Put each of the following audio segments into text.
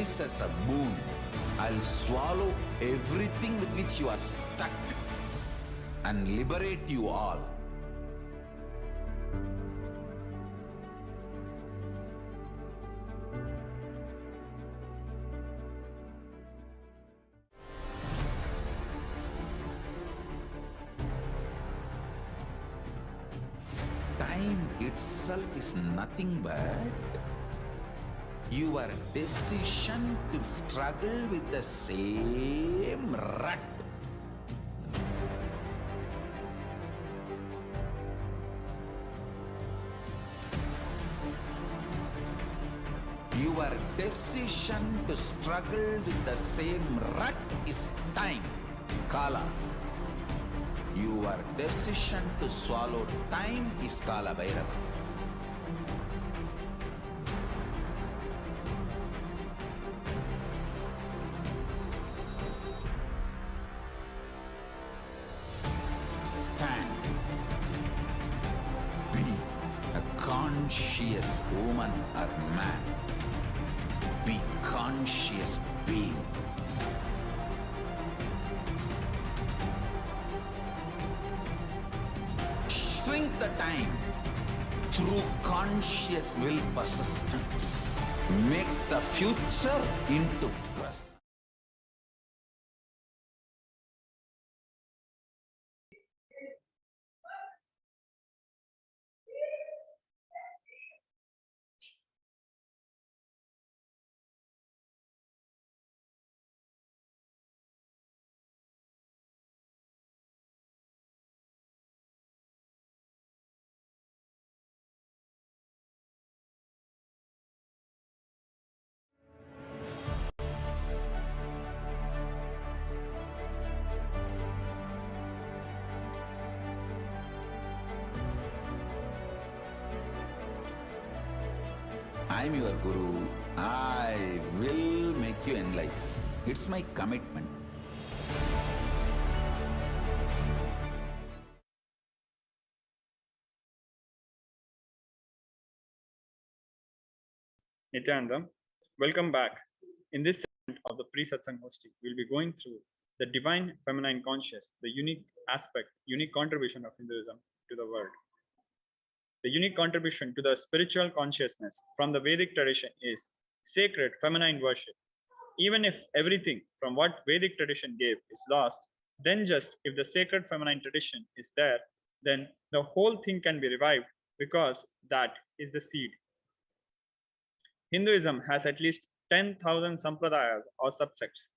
this as a boon. I'll swallow everything with which you are stuck and liberate you all. Time itself is nothing but your decision to struggle with the same rut. Your decision to struggle with the same rut is time, Kala. Your decision to swallow time is Kala Bhairava. Stand. Be a conscious woman or man. Be conscious being. Shrink the time through conscious will persistence. Make the future into present. I am your Guru. I will make you enlightened. It's my commitment. Nithyananda, welcome back. In this segment of the pre-satsang hosting, we'll be going through the divine feminine conscious, the unique aspect, unique contribution of Hinduism to the world. The unique contribution to the spiritual consciousness from the Vedic tradition is sacred feminine worship. Even if everything from what Vedic tradition gave is lost, then just if the sacred feminine tradition is there, then the whole thing can be revived because that is the seed. Hinduism has at least 10,000 sampradayas or subsects.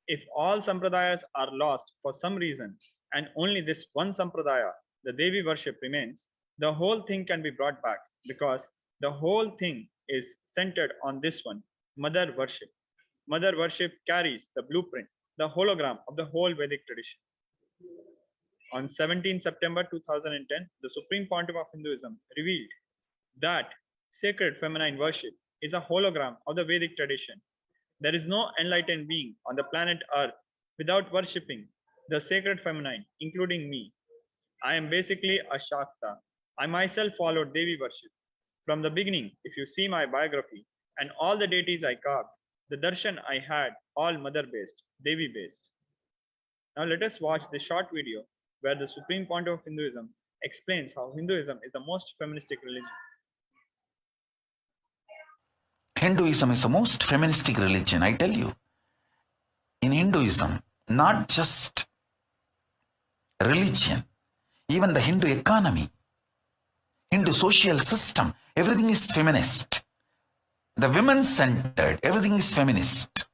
If all sampradayas are lost for some reason and only this one sampradaya, the Devi worship, remains, the whole thing can be brought back because the whole thing is centered on this one, Mother worship. Mother worship carries the blueprint, the hologram of the whole Vedic tradition. On 17 September 2010, the Supreme Pontiff of Hinduism revealed that sacred feminine worship is a hologram of the Vedic tradition. There is no enlightened being on the planet Earth without worshipping the sacred feminine, including me. I am basically a Shakta. I myself followed Devi worship. From the beginning, if you see my biography and all the deities I carved, the darshan I had all mother-based, Devi-based. Now let us watch this short video where the Supreme Pontiff of Hinduism explains how Hinduism is the most feministic religion. Hinduism is the most feministic religion, I tell you. In Hinduism, not just religion, even the Hindu economy, Hindu social system, everything is feminist. The women-centered, everything is feminist.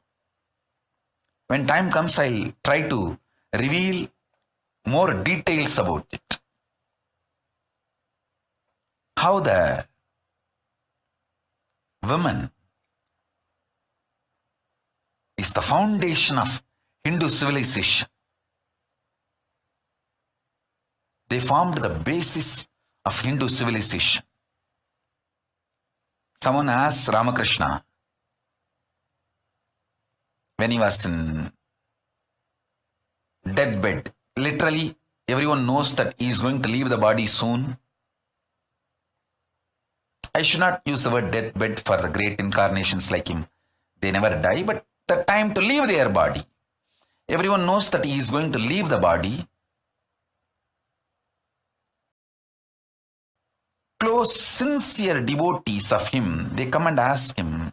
When time comes, I'll try to reveal more details about it. How the woman is the foundation of Hindu civilization. They formed the basis of Hindu civilization. Someone asked Ramakrishna when he was in deathbed. Literally, everyone knows that he is going to leave the body soon. I should not use the word deathbed for the great incarnations like him. They never die, but the time to leave their body. Everyone knows that he is going to leave the body. Close, sincere devotees of him, they come and ask him,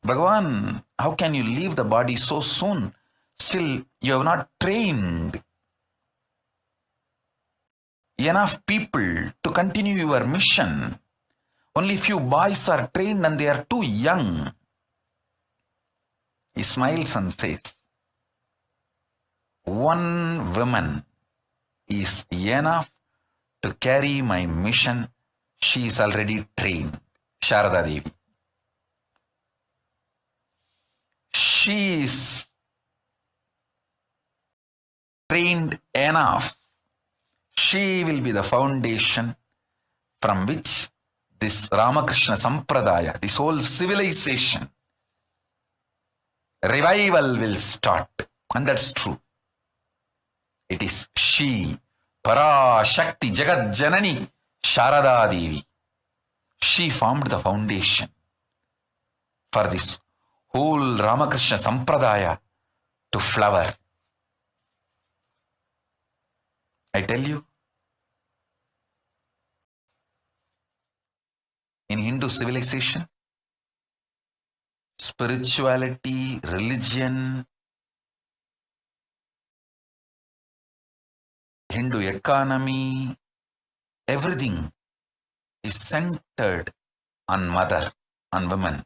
Bhagavan, how can you leave the body so soon? Still, you have not trained enough people to continue your mission. Only few boys are trained and they are too young. He smiles and says, one woman is enough to carry my mission. She is already trained. Sharada Devi. She is trained enough. She will be the foundation from which this Ramakrishna Sampradaya, this whole civilization, revival will start. And that's true. It is she, Parashakthi, Jagat Janani, Sharada Devi. She formed the foundation for this whole Ramakrishna Sampradaya to flower. I tell you, in Hindu civilization, spirituality, religion, Hindu economy, everything is centered on mother, on women.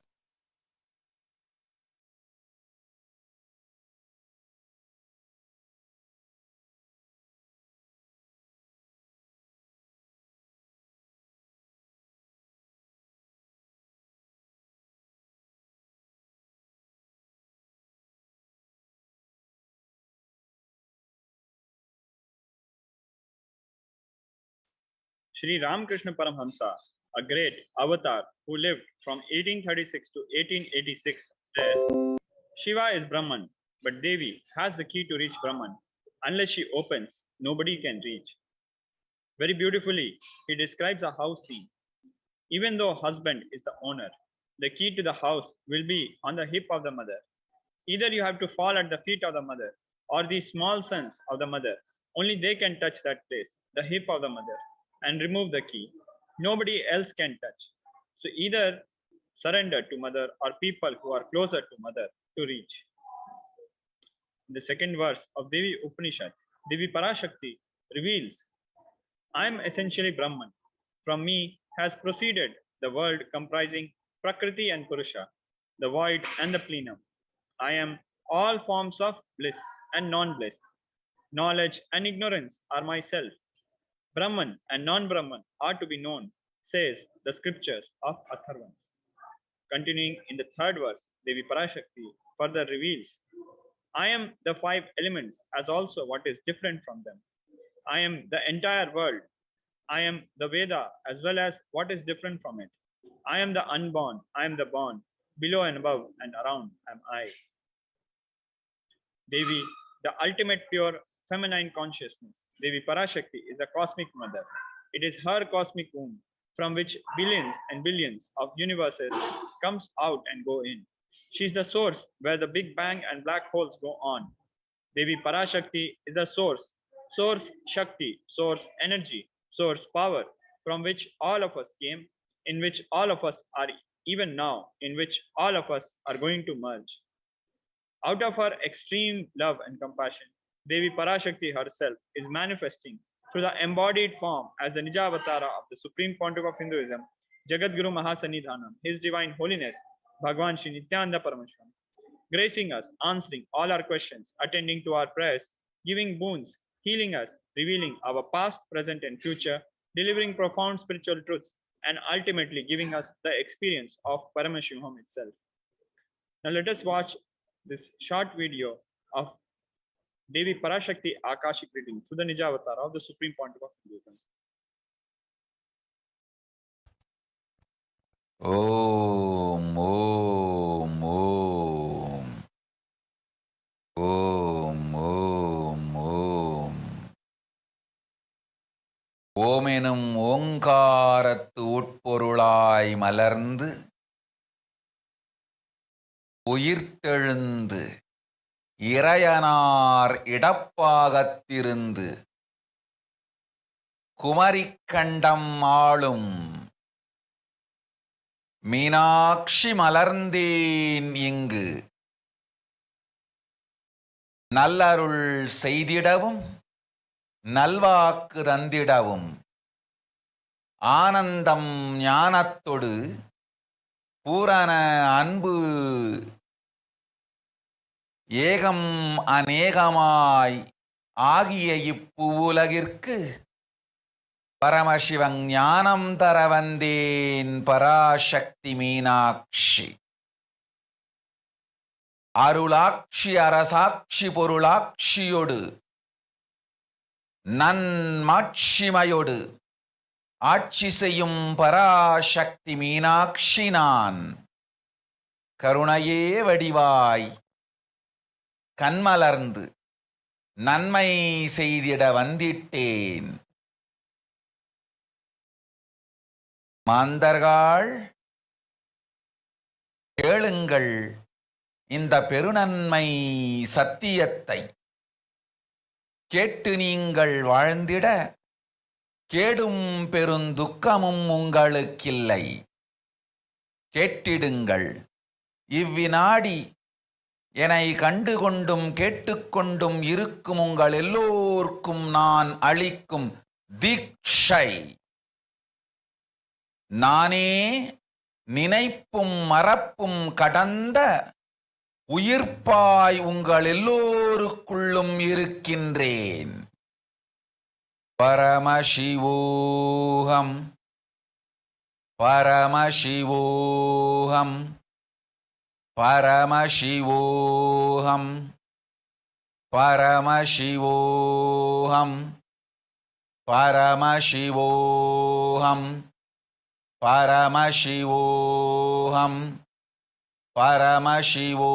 Sri Ramakrishna Paramahamsa, a great avatar who lived from 1836 to 1886, says, Shiva is Brahman, but Devi has the key to reach Brahman. Unless she opens, nobody can reach. Very beautifully, he describes a house scene. Even though husband is the owner, the key to the house will be on the hip of the mother. Either you have to fall at the feet of the mother or the small sons of the mother. Only they can touch that place, the hip of the mother, and remove the key. Nobody else can touch. So either surrender to mother or people who are closer to mother to reach. In the second verse of Devi Upanishad, Devi Parashakti reveals, I am essentially Brahman. From me has proceeded the world comprising Prakriti and Purusha, the void and the plenum. I am all forms of bliss and non-bliss. Knowledge and ignorance are myself. Brahman and non-Brahman are to be known, says the scriptures of Atharvans. Continuing in the third verse, Devi Parashakti further reveals, I am the five elements as also what is different from them. I am the entire world. I am the Veda as well as what is different from it. I am the unborn. I am the born. Below and above and around am I. Devi, the ultimate pure feminine consciousness. Devi Parashakti is the cosmic mother. It is her cosmic womb from which billions and billions of universes comes out and go in. She is the source where the Big Bang and black holes go on. Devi Parashakti is the source Shakti, source energy, source power from which all of us came, in which all of us are even now, in which all of us are going to merge. Out of her extreme love and compassion, Devi Parashakti herself is manifesting through the embodied form as the Nijavatara of the Supreme Pontiff of Hinduism, Jagadguru Mahasanidhanam, His Divine Holiness, Bhagavan Shri Nithyananda Paramashivam, gracing us, answering all our questions, attending to our prayers, giving boons, healing us, revealing our past, present, and future, delivering profound spiritual truths, and ultimately giving us the experience of Paramashivoham itself. Now let us watch this short video of Devi Parashakti Akashic reading through the Nijavatara of the Supreme Pontiff of Hinduism. Om, Om, Om. Om, Om, Om. ஓம் எனும் ஓங்காரத்து உட்பொருளாய் மலர்ந்து உயிர்த்தெழுந்து இறையனார் இடப்பாகத்திருந்து குமரிக்கண்டம் ஆளும் மீனாட்சி மலர்ந்தேன் இங்கு நல்லருள் செய்திடவும் நல்வாக்கு தந்திடவும் ஆனந்தம் ஞானத்தொடு பூரண அன்பு ஏகம் அநேகமாய் ஆகிய இப்புவுலகிற்கு பரமசிவன் ஞானம் தர வந்தேன் பராசக்தி மீனாட்சி. அருளாட்சி அரசாட்சி பொருளாட்சியொடு நன்மாட்சிமையொடு ஆட்சி செய்யும் பராசக்தி மீனாட்சி நான். கருணையே வடிவாய் கண்மலர்ந்து நன்மை செய்திட வந்திட்டேன். மாந்தர்கள் கேளுங்கள் இந்த பெருநன்மை சத்தியத்தை. கேட்டு நீங்கள் வாழ்ந்திட கேடும் பெருந்துக்கமும் உங்களுக்கில்லை. கேட்டிடுங்கள். இவ்வினாடி என்னை கண்டுகொண்டும் கேட்டுக்கொண்டும் இருக்கும் உங்கள் எல்லோர்க்கும் நான் அளிக்கும் தீட்சை. நானே நினைப்பும் மறப்பும் கடந்த உயிர்ப்பாய் உங்கள் எல்லோருக்குள்ளும் இருக்கின்றேன். பரமசிவோகம் பரமசிவோகம் பரமசிவோகம் பரமசிவோகம் பரமசிவோகம் பரமசிவோகம் பரமசிவோகம்.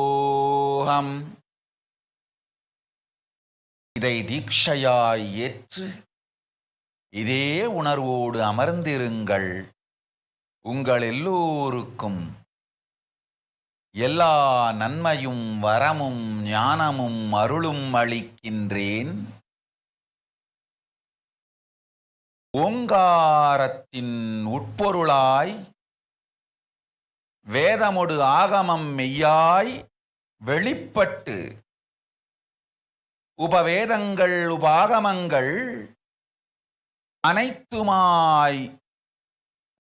இதை தீட்சையாய் ஏற்று இதே உணர்வோடு அமர்ந்திருங்கள். உங்கள் எல்லோருக்கும் எல்லா நன்மையும் வரமும் ஞானமும் அருளும் அளிக்கின்றேன். ஓங்காரத்தின் உட்பொருளாய் வேதமொடு ஆகமம் மெய்யாய் வெளிப்பட்டு உபவேதங்கள் உபாகமங்கள் அனைத்துமாய்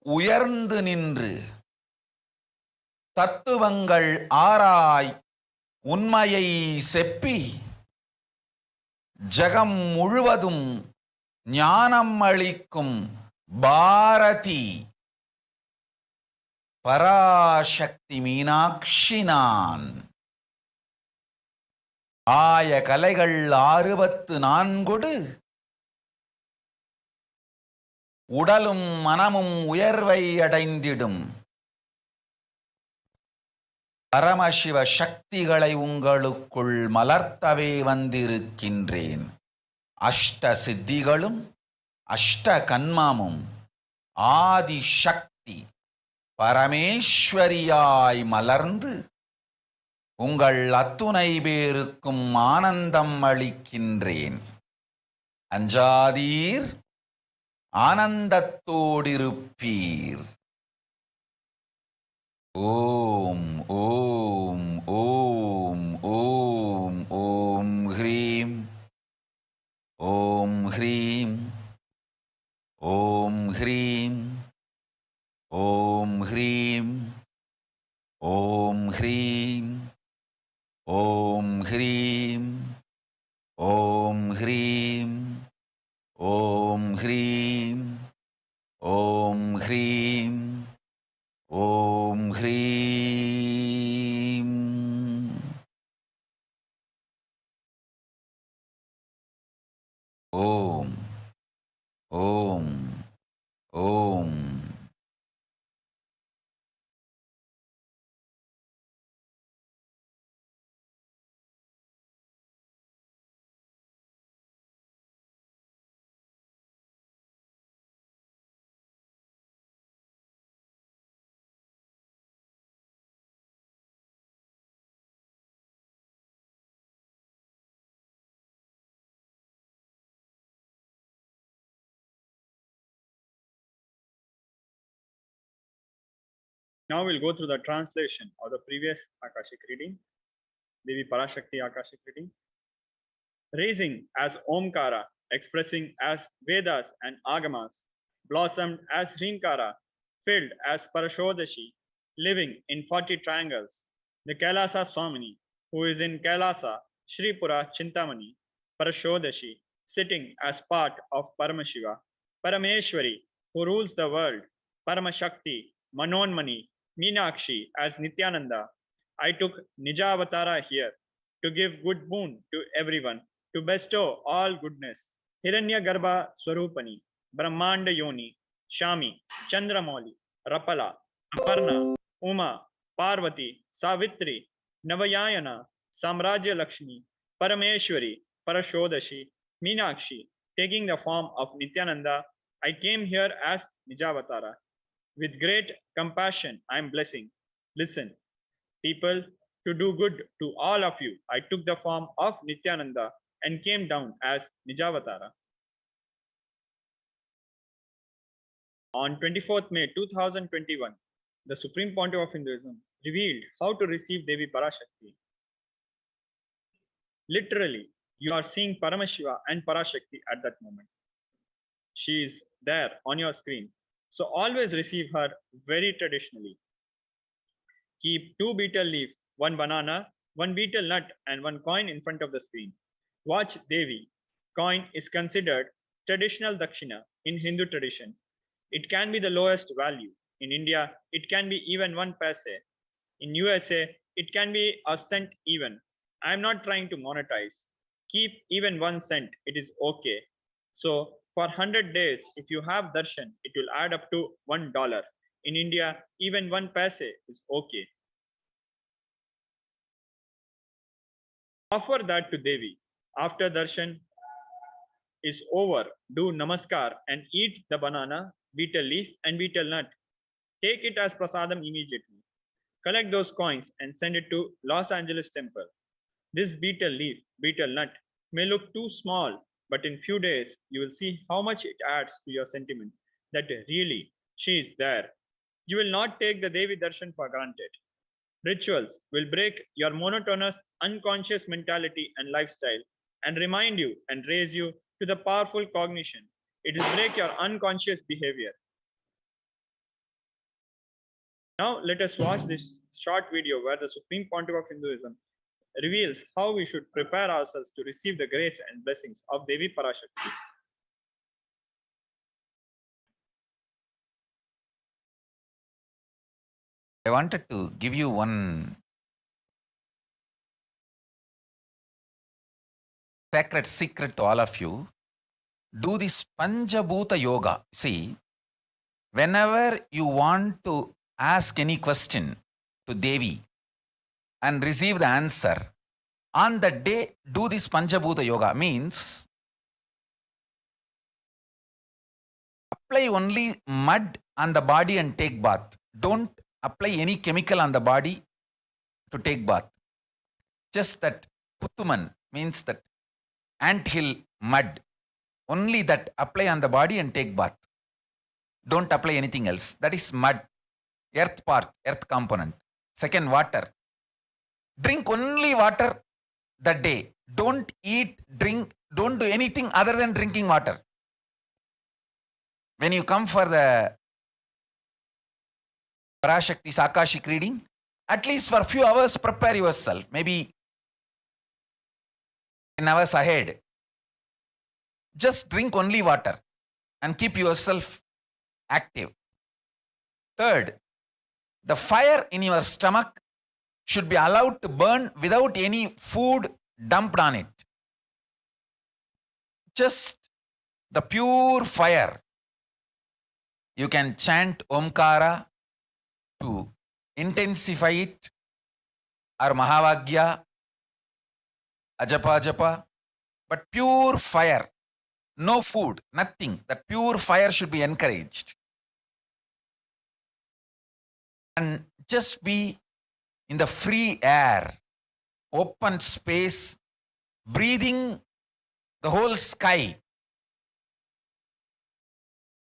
உயர்ந்து நின்று தத்துவங்கள் ஆராய் உண்மையை செப்பி ஜகம் முழுவதும் ஞானம் அளிக்கும் பாரதி பராசக்தி மீனாட்சி நான். ஆய கலைகள் 64 உடலும் மனமும் உயர்வை அடைந்திடும் பரமசிவ சக்திகளை உங்களுக்குள் மலர்த்தவே வந்திருக்கின்றேன். அஷ்ட சித்திகளும் அஷ்ட கன்மமும் ஆதி சக்தி பரமேஸ்வரியாய் மலர்ந்து உங்கள் அத்துணை பேருக்கும் ஆனந்தம் அளிக்கின்றேன். அஞ்சாதீர், ஆனந்தத்தோடிருப்பீர். ஓம் ஓம் ஓம் ஓம் ஓம் ஹ்ரீம் ஓம் ஹ்ரீம் ஓம் ஹ்ரீம் ஓம் ஹ்ரீம் ஓம் ஹ்ரீம் ஓம் ஹ்ரீம் ஓம் ஹ்ரீம் ஓம் ஹ்ரீம் ஓம் ஹ்ரீம் ஓம் ஹ்ரீம். ஓம் ஓம் ஓம். Now we'll go through the translation of the previous Akashic reading, Devi Parashakthi Akashic reading. Raising as Omkara, expressing as Vedas and Agamas, blossomed as Rinkara, filled as Parashodashi, living in 40 triangles, the Kailasa Swamini, who is in Kailasa, Shripura Chintamani, Parashodashi, sitting as part of Paramashiva, Parameshwari, who rules the world, Paramashakti, Manonmani, Meenakshi as Nithyananda. I took Nijavatara here to give good boon to everyone, to bestow all goodness. Hiranya Garbha Swarupani, Brahmanda Yoni, Shami, Chandramoli, Rapala, Aparna, Uma, Parvati, Savitri, Navayayana, Samrajya Lakshmi, Parameshwari, Parashodashi, Meenakshi, taking the form of Nithyananda, I came here as Nijavatara. With great compassion, I am blessing. Listen, people, to do good to all of you, I took the form of Nithyananda and came down as Nijavatara. On 24th May 2021, the Supreme Pontiff of Hinduism revealed how to receive Devi Parashakti. Literally, you are seeing Paramashiva and Parashakti at that moment. She is there on your screen. So always receive her very traditionally. Keep 2 betel leaf, 1 banana, 1 betel nut, and 1 coin in front of the screen. Watch Devi. Coin is considered traditional dakshina in Hindu tradition. It can be the lowest value. In India, it can be even 1 paise. In USA, it can be a cent even. I am not trying to monetize. Keep even 1 cent. It is okay. So for 100 days, if you have darshan, it will add up to $1. In India, even 1 paise is okay. Offer that to Devi. After darshan is over, do namaskar and eat the banana, betel leaf, and betel nut. Take it as prasadam immediately. Collect those coins and send it to Los Angeles Temple. This betel leaf, betel nut may look too small, but in few days, you will see how much it adds to your sentiment that really she is there. You will not take the Devi darshan for granted. Rituals will break your monotonous, unconscious mentality and lifestyle and remind you and raise you to the powerful cognition. It will break your unconscious behavior. Now, let us watch this short video where the Supreme Pontiff of Hinduism reveals how we should prepare ourselves to receive the grace and blessings of Devi Parashakti. I wanted to give you one sacred secret to all of you. Do this Panchabhuta Yoga. See, whenever you want to ask any question to Devi and receive the answer, on the day, do this Panchabhuta Yoga. Means, apply only mud on the body and take bath. Don't apply any chemical on the body to take bath. Just that Puttuman means that anthill mud. Only that apply on the body and take bath. Don't apply anything else. That is mud, earth part, earth component. Second, water. Drink only water that day. Don't eat, drink, don't do anything other than drinking water. When you come for the Parashakti's Akashic reading, at least for a few hours, prepare yourself. Maybe 10 hours ahead. Just drink only water and keep yourself active. Third, the fire in your stomach should be allowed to burn without any food dumped on it. Just the pure fire. You can chant Omkara to intensify it, or Mahavagya, Ajapa Japa, but pure fire. No food, nothing. That pure fire should be encouraged. And just be in the free air, open space, breathing the whole sky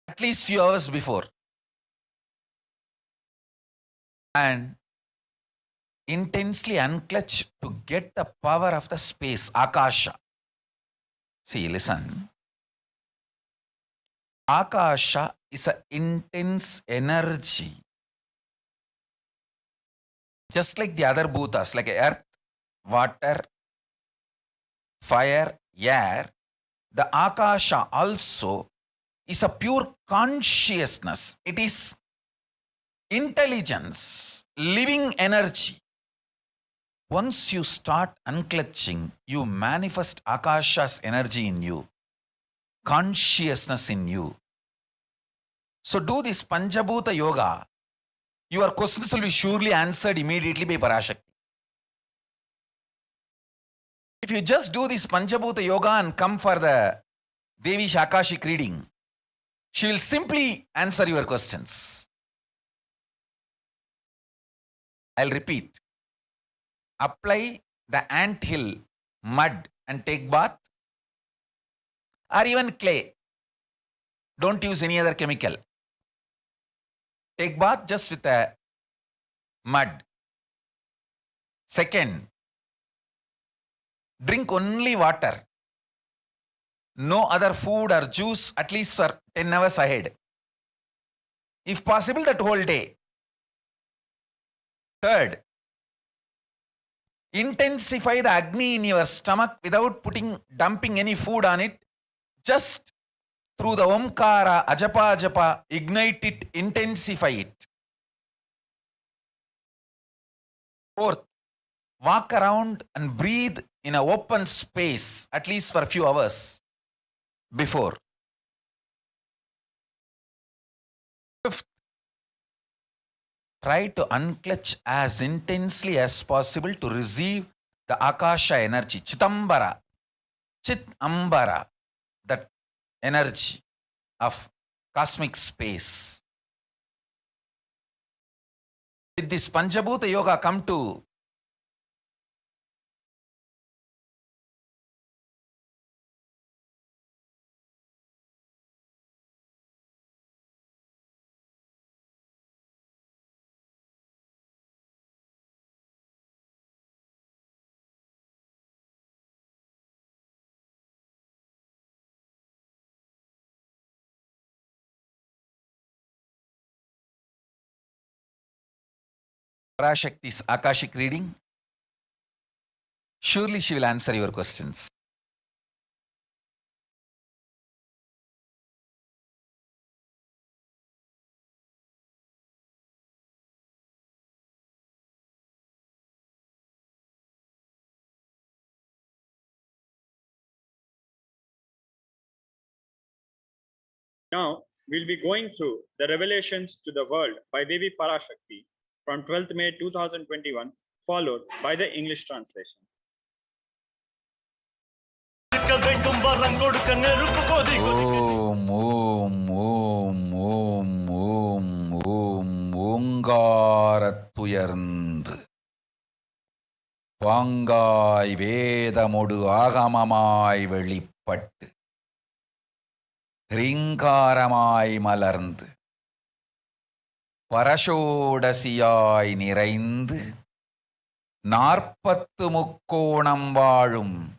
at least few hours before. and intensely unclutch to get the power of the space, Akasha. See, listen. Akasha is an intense energy. Just like the other bhutas, like earth, water, fire, air, the Akasha also is a pure consciousness. It is intelligence, living energy. Once you start unclutching, you manifest Akasha's energy in you, consciousness in you. So do this Panchabhuta Yoga. Your questions will be surely answered immediately by Parashakthi. If you just do this Panchabhuta Yoga and come for the Devi Akashic reading, she will simply answer your questions. I'll repeat. Apply the ant hill mud and take bath, or even clay. Don't use any other chemical. Take bath just with the mud. Second, drink only water. No other food or juice at least for 10 hours ahead. If possible, that whole day. Third, intensify the Agni in your stomach without dumping any food on it. Just through the Omkara, Ajapa, Japa, ignite it, intensify it. Fourth, walk around and breathe in an open space at least for a few hours before. Fifth, try to unclutch as intensely as possible to receive the Akasha energy, Chitambara, that energy of cosmic space. With this Panchabhuta Yoga come to Parashakti's Akashic reading, surely she will answer your questions. Now, we'll be going through the revelations to the world by Devi Parashakthi from 12th May 2021, followed by the English translation. Om, Om, Om, Om, Om, Om, Omgaratuyarnd. Vangai Vedamodu Agamamai Velipattu. Ringaramai Malarnd. Parashodasiyai Niraind. Narpattu Mukkonam Vaazhum.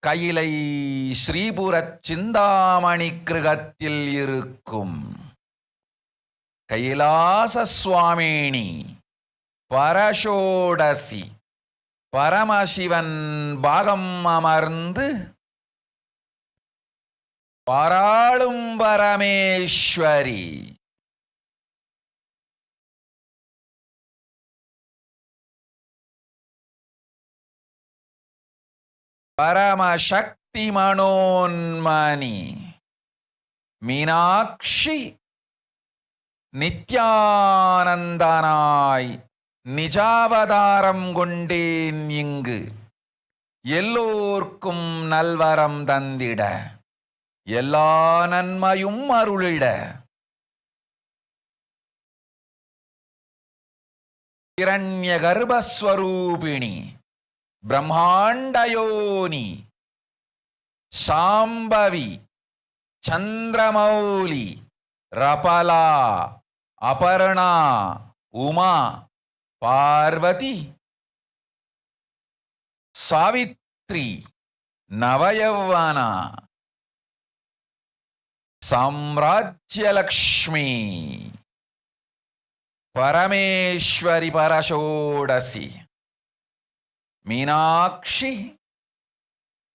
Kayilai Sripurat Chindamani Krigathil Irukkum. Kailasa Swamini Parashodasi Paramashivan Bhagam Amarnd Paralum Parameshwari Paramashakhti Manonmani Meenakshi Nithyanandanai Nijavadaram Gonden Ingu Ellorkum Nalvaram Dandida Ella Nanmayum Arulida Hiranya Garbhaswarupini Brahmandayoni Shambhavi Chandramauli Rapala Aparna, Uma, Parvati, Savitri, நவயௌவனா, சாம்ராஜ்யலக்ஷ்மி, Parameswari பரஷோடசி, Meenakshi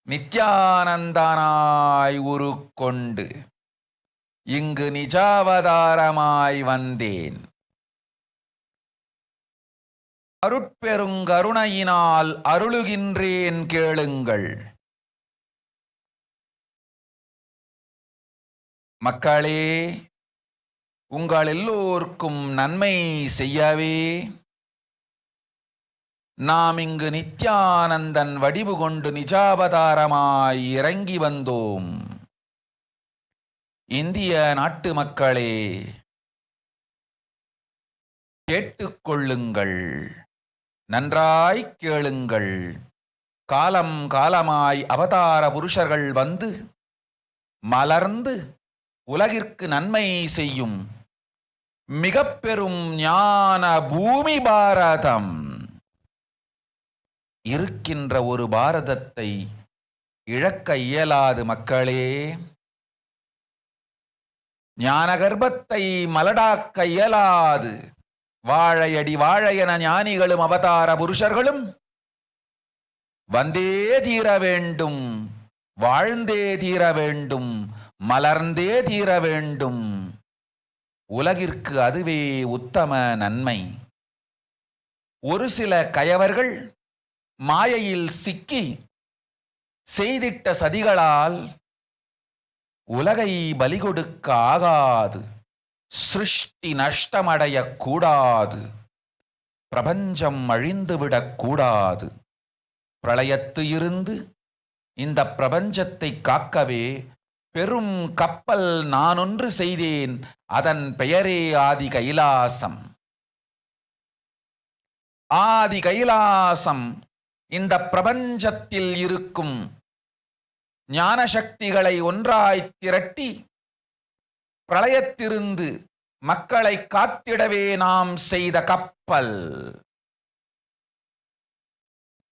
நித்யானந்தனாய் உருக்கொண்டு இங்கு நிஜாவதாரமாய் வந்தேன். அருட்பெருங்கருணையினால் அருளுகின்றேன் கேளுங்கள். மக்களே, உங்கள் எல்லோருக்கும் நன்மை செய்யவே நாம் இங்கு நித்யானந்தன் வடிவு கொண்டு நிஜாவதாரமாய் இறங்கி வந்தோம். இந்திய நாட்டு மக்களே, கேட்டுக்கொள்ளுங்கள், நன்றாய் கேளுங்கள். காலம் காலமாய் அவதார புருஷர்கள் வந்து மலர்ந்து உலகிற்கு நன்மை செய்யும் மிக பெரும் ஞான பூமி பாரதம். இருக்கின்ற ஒரு பாரதத்தை இழக்க இயலாது மக்களே. ஞான கர்ப்பத்தை மலடாக்க இயலாது. வாழையடி வாழையென ஞானிகளும் அவதார புருஷர்களும் வந்தே தீர வேண்டும், வாழ்ந்தே தீர வேண்டும், மலர்ந்தே தீர வேண்டும். உலகிற்கு அதுவே உத்தம நன்மை. ஒரு சில கயவர்கள் மாயையில் சிக்கி செய்திட்ட சதிகளால் உலகை பலி கொடுக்க ஆகாது. சிருஷ்டி நஷ்டமடைய கூடாது. பிரபஞ்சம் அழிந்துவிடக் கூடாது. பிரளயத்து இருந்து இந்த பிரபஞ்சத்தை காக்கவே பெரும் கப்பல் நானொன்று செய்தேன். அதன் பெயரே ஆதி கைலாசம். ஆதி கைலாசம் இந்த பிரபஞ்சத்தில் இருக்கும் ஞான சக்திகளை ஒன்றாய் திரட்டி பிரளயத்திலிருந்து மக்களை காத்திடவே நாம் செய்த கப்பல்.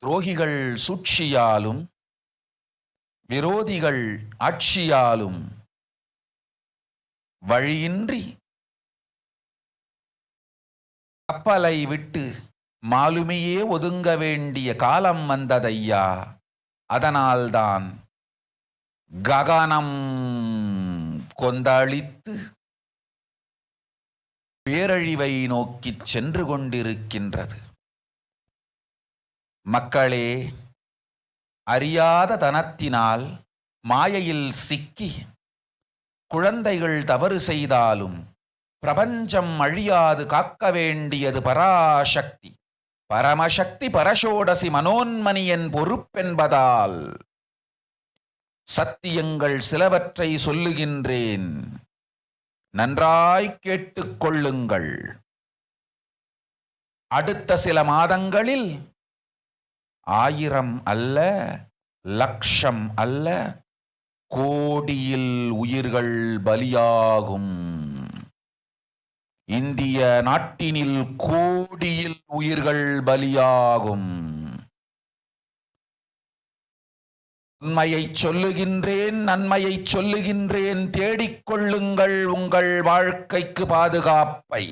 துரோகிகள் சூழ்ச்சியாலும் விரோதிகள் ஆட்சியாலும் வழியின்றி கப்பலை விட்டு மாலுமியே ஒதுங்க வேண்டிய காலம் வந்ததையா. அதனால்தான் ககனம் கொந்தளித்து பேரழிவை நோக்கி சென்று கொண்டிருக்கின்றது. மக்களே, அறியாத தனத்தினால் மாயையில் சிக்கி குழந்தைகள் தவறு செய்தாலும் பிரபஞ்சம் அழியாது காக்க வேண்டியது பராசக்தி. பரமசக்தி பரஷோடசி மனோன்மணியன் பொறுப்பென்பதால் சத்தியங்கள் சிலவற்றை சொல்லுகின்றேன், நன்றாய் கேட்டுக்கொள்ளுங்கள். அடுத்த சில மாதங்களில் 1000 அல்ல, லட்சம் அல்ல, கோடியில் உயிர்கள் பலியாகும். இந்திய நாட்டினில் கோடியில் உயிர்கள் பலியாகும். உண்மையை சொல்லுகின்றேன், நன்மையை சொல்லுகின்றேன். தேடிக்கொள்ளுங்கள் உங்கள் வாழ்க்கைக்கு பாதுகாப்பை.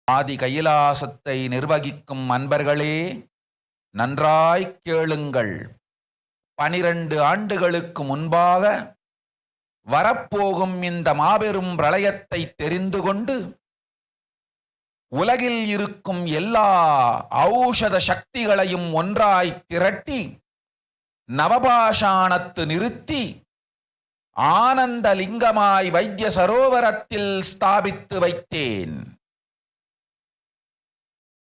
ஆதி கைலாசத்தை நிர்வகிக்கும் அன்பர்களே, நன்றாய் கேளுங்கள். 12 ஆண்டுகளுக்கு முன்பாக வரப்போகும் இந்த மாபெரும் பிரளயத்தை தெரிந்து கொண்டு உலகில் இருக்கும் எல்லா ஔஷத சக்திகளையும் ஒன்றாய் திரட்டி நவபாஷாணத்து நிறுத்தி ஆனந்த லிங்கமாய் வைத்திய சரோவரத்தில் ஸ்தாபித்து வைத்தேன்.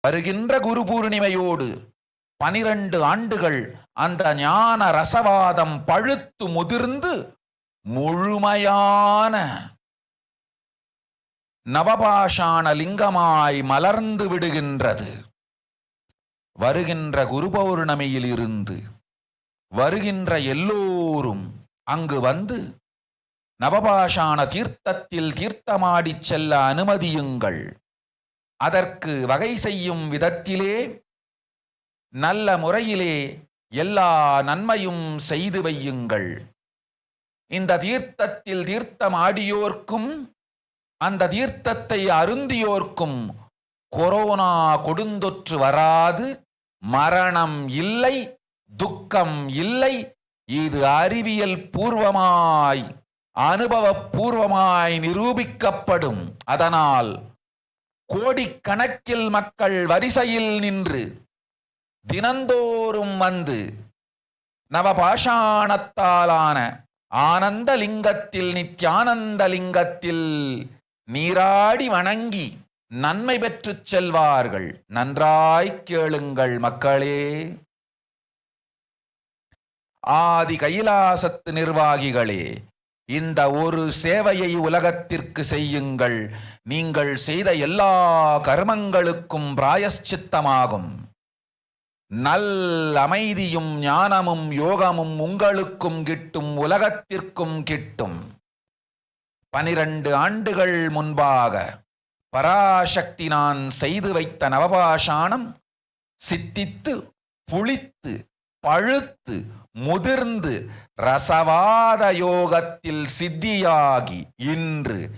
வருகின்ற குரு பூர்ணிமையோடு 12 ஆண்டுகள் அந்த ஞான ரசவாதம் பழுத்து முதிர்ந்து முழுமையான நவபாஷாண லிங்கமாய் மலர்ந்து விடுகின்றது. வருகின்ற குரு பௌர்ணமியில் இருந்து வருகின்ற எல்லோரும் அங்கு வந்து நவபாஷாண தீர்த்தத்தில் தீர்த்தமாடிச் செல்ல அனுமதியுங்கள். அதற்கு வகை செய்யும் விதத்திலே நல்ல முறையிலே எல்லா நன்மையும் செய்து வையுங்கள். இந்த தீர்த்தத்தில் தீர்த்தமாடியோர்க்கும் அந்த தீர்த்தத்தை அருந்தியோர்க்கும் கொரோனா கொடுந்தொற்று வராது, மரணம் இல்லை, துக்கம் இல்லை. இது அறிவியல் பூர்வமாய் அனுபவபூர்வமாய் நிரூபிக்கப்படும். அதனால் கோடிக்கணக்கில் மக்கள் வரிசையில் நின்று தினந்தோறும் வந்து நவபாஷாணத்தாலான ஆனந்த லிங்கத்தில், நித்யானந்த லிங்கத்தில் நீராடி வணங்கி நன்மை பெற்றுச் செல்வார்கள். நன்றாய் கேளுங்கள் மக்களே. ஆதி கைலாசத்து நிர்வாகிகளே, இந்த ஒரு சேவையை உலகத்திற்கு செய்யுங்கள். நீங்கள் செய்த எல்லா கர்மங்களுக்கும் பிராயஷ்சித்தமாகும். நல் அமைதியும் ஞானமும் யோகமும் உங்களுக்கும் கிட்டும், உலகத்திற்கும் கிட்டும். 12 ஆண்டுகள் முன்பாக பராசக்தி நான் செய்து வைத்த நவபாஷாணம் சித்தித்து புளித்து பழுத்து முதிர்ந்து ரசவாத யோகத்தில் சித்தியாகி இன்று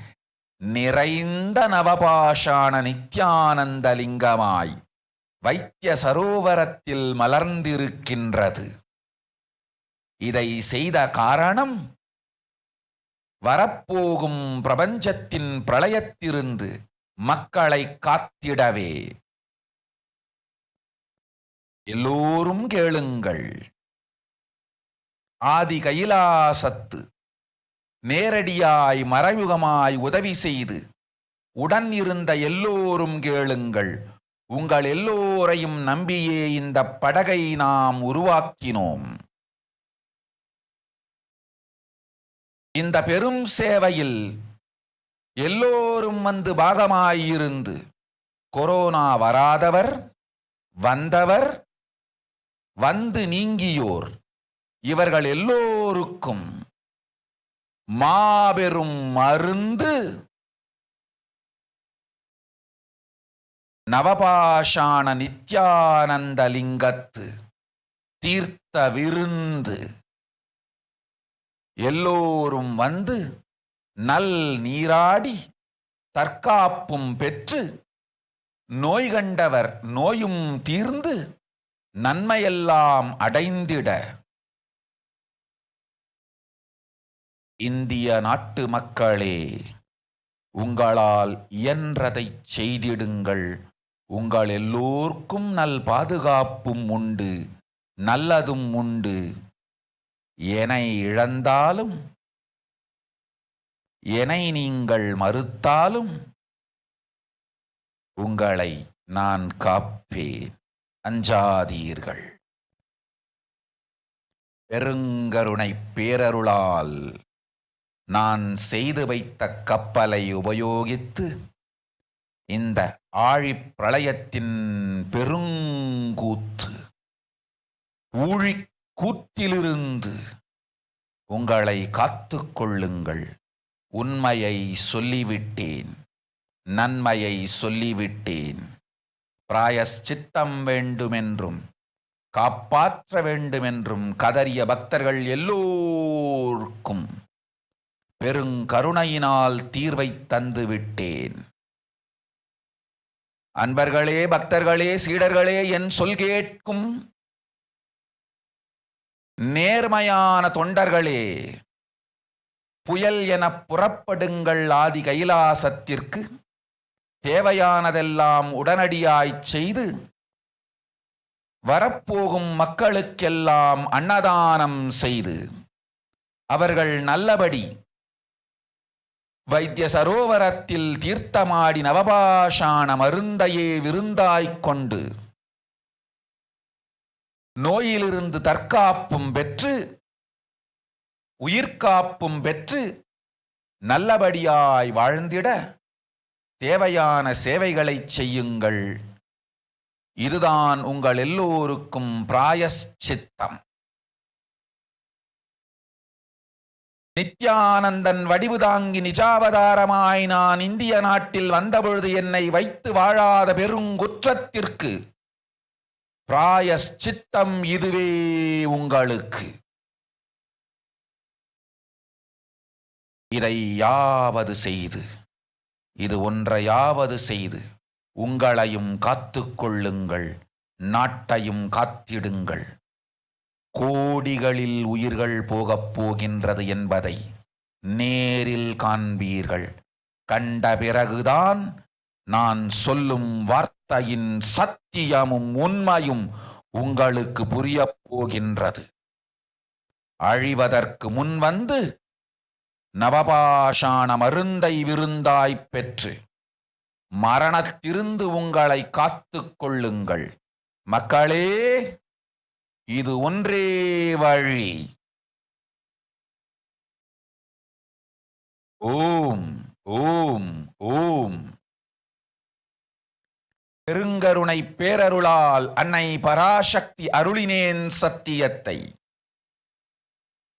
நிறைந்த நவபாஷாண நித்யானந்த லிங்கமாய் வைத்திய சரோவரத்தில் மலர்ந்திருக்கின்றது. இதை செய்த காரணம் வரப்போகும் பிரபஞ்சத்தின் பிரளயத்திலிருந்து மக்களை காத்திடவே. எல்லோரும் கேளுங்கள். ஆதி கைலாசத்து நேரடியாய் மறைமுகமாய் உதவி செய்து உடன் இருந்த எல்லோரும் கேளுங்கள். உங்கள் எல்லோரையும் நம்பியே இந்த படகை நாம் உருவாக்கினோம். இந்த பெரும் சேவையில் எல்லோரும் வந்து பாகமாயிருந்து கொரோனா வராதவர், வந்தவர், வந்து நீங்கியோர், இவர்கள் எல்லோருக்கும் மாபெரும் மருந்து நவபாஷாண நித்யானந்த லிங்கத்து தீர்த்த விருந்து. எல்லோரும் வந்து நல் நீராடி தற்காப்பும் பெற்று நோய் கண்டவர் நோயும் தீர்ந்து நன்மையெல்லாம் அடைந்திட இந்திய நாட்டு மக்களே, உங்களால் இயன்றதை செய்திடுங்கள். உங்கள் எல்லோர்க்கும் நல் பாதுகாப்பும் உண்டு, நல்லதும் உண்டு. என்னை இழந்தாலும், என்னை நீங்கள் மறுத்தாலும் உங்களை நான் காப்பேன். அஞ்சாதீர்கள். பெருங்கருணை பேரருளால் நான் செய்து வைத்த கப்பலை உபயோகித்து இந்த ஆழிப் பிரளயத்தின் பெருங்கூத்து ஊழிக்கூத்திலிருந்து உங்களை காத்து கொள்ளுங்கள். உண்மையை சொல்லிவிட்டேன், நன்மையை சொல்லிவிட்டேன். பிராயஷ்சித்தம் வேண்டுமென்றும் காப்பாற்ற வேண்டுமென்றும் கதறிய பக்தர்கள் எல்லோருக்கும் பெருங்கருணையினால் தீர்வை தந்து விட்டேன். அன்பர்களே, பக்தர்களே, சீடர்களே, என் சொல் கேட்கும் நேர்மையான தொண்டர்களே, புயல் என புறப்படுங்கள். ஆதி கைலாசத்திற்கு தேவையானதெல்லாம் உடனடியாய்ச் செய்து வரப்போகும் மக்களுக்கெல்லாம் அன்னதானம் செய்து அவர்கள் நல்லபடி வைத்திய சரோவரத்தில் தீர்த்தமாடி நவபாஷாண மருந்தையே விருந்தாய்க் கொண்டு நோயிலிருந்து தற்காப்பும் பெற்று உயிர்காப்பும் பெற்று நல்லபடியாய் வாழ்ந்திட தேவையான சேவைகளை செய்யுங்கள். இதுதான் உங்கள் எல்லோருக்கும் பிராயஷ்சித்தம். நித்யானந்தன் வடிவு தாங்கி நிஜாவதாரமாய் நான் இந்திய நாட்டில் வந்தபொழுது என்னை வைத்து வாழாத பெருங்குற்றத்திற்கு பிராயஷ்சித்தம் இதுவே உங்களுக்கு. இதை யாவது செய்து, இது ஒன்றையாவது செய்து உங்களையும் காத்துக்கொள்ளுங்கள், நாட்டையும் காத்திடுங்கள். கோடிகளில் உயிர்கள் போகப் போகின்றது என்பதை நேரில் காண்பீர்கள். கண்ட பிறகுதான் நான் சொல்லும் வார்த்தையின் சத்தியமும் உண்மையும் உங்களுக்கு புரியப் போகின்றது. அழிவதற்கு முன் வந்து நவபாஷாண மருந்தை விருந்தாய்ப் பெற்று மரணத்திலிருந்து உங்களை காத்துக் கொள்ளுங்கள். மக்களே, இது ஒன்றே வழி. ஓம் ஓம் ஓம். பெருங்கருணை பேரருளால் அன்னை பராசக்தி அருளினேன் சத்தியத்தை.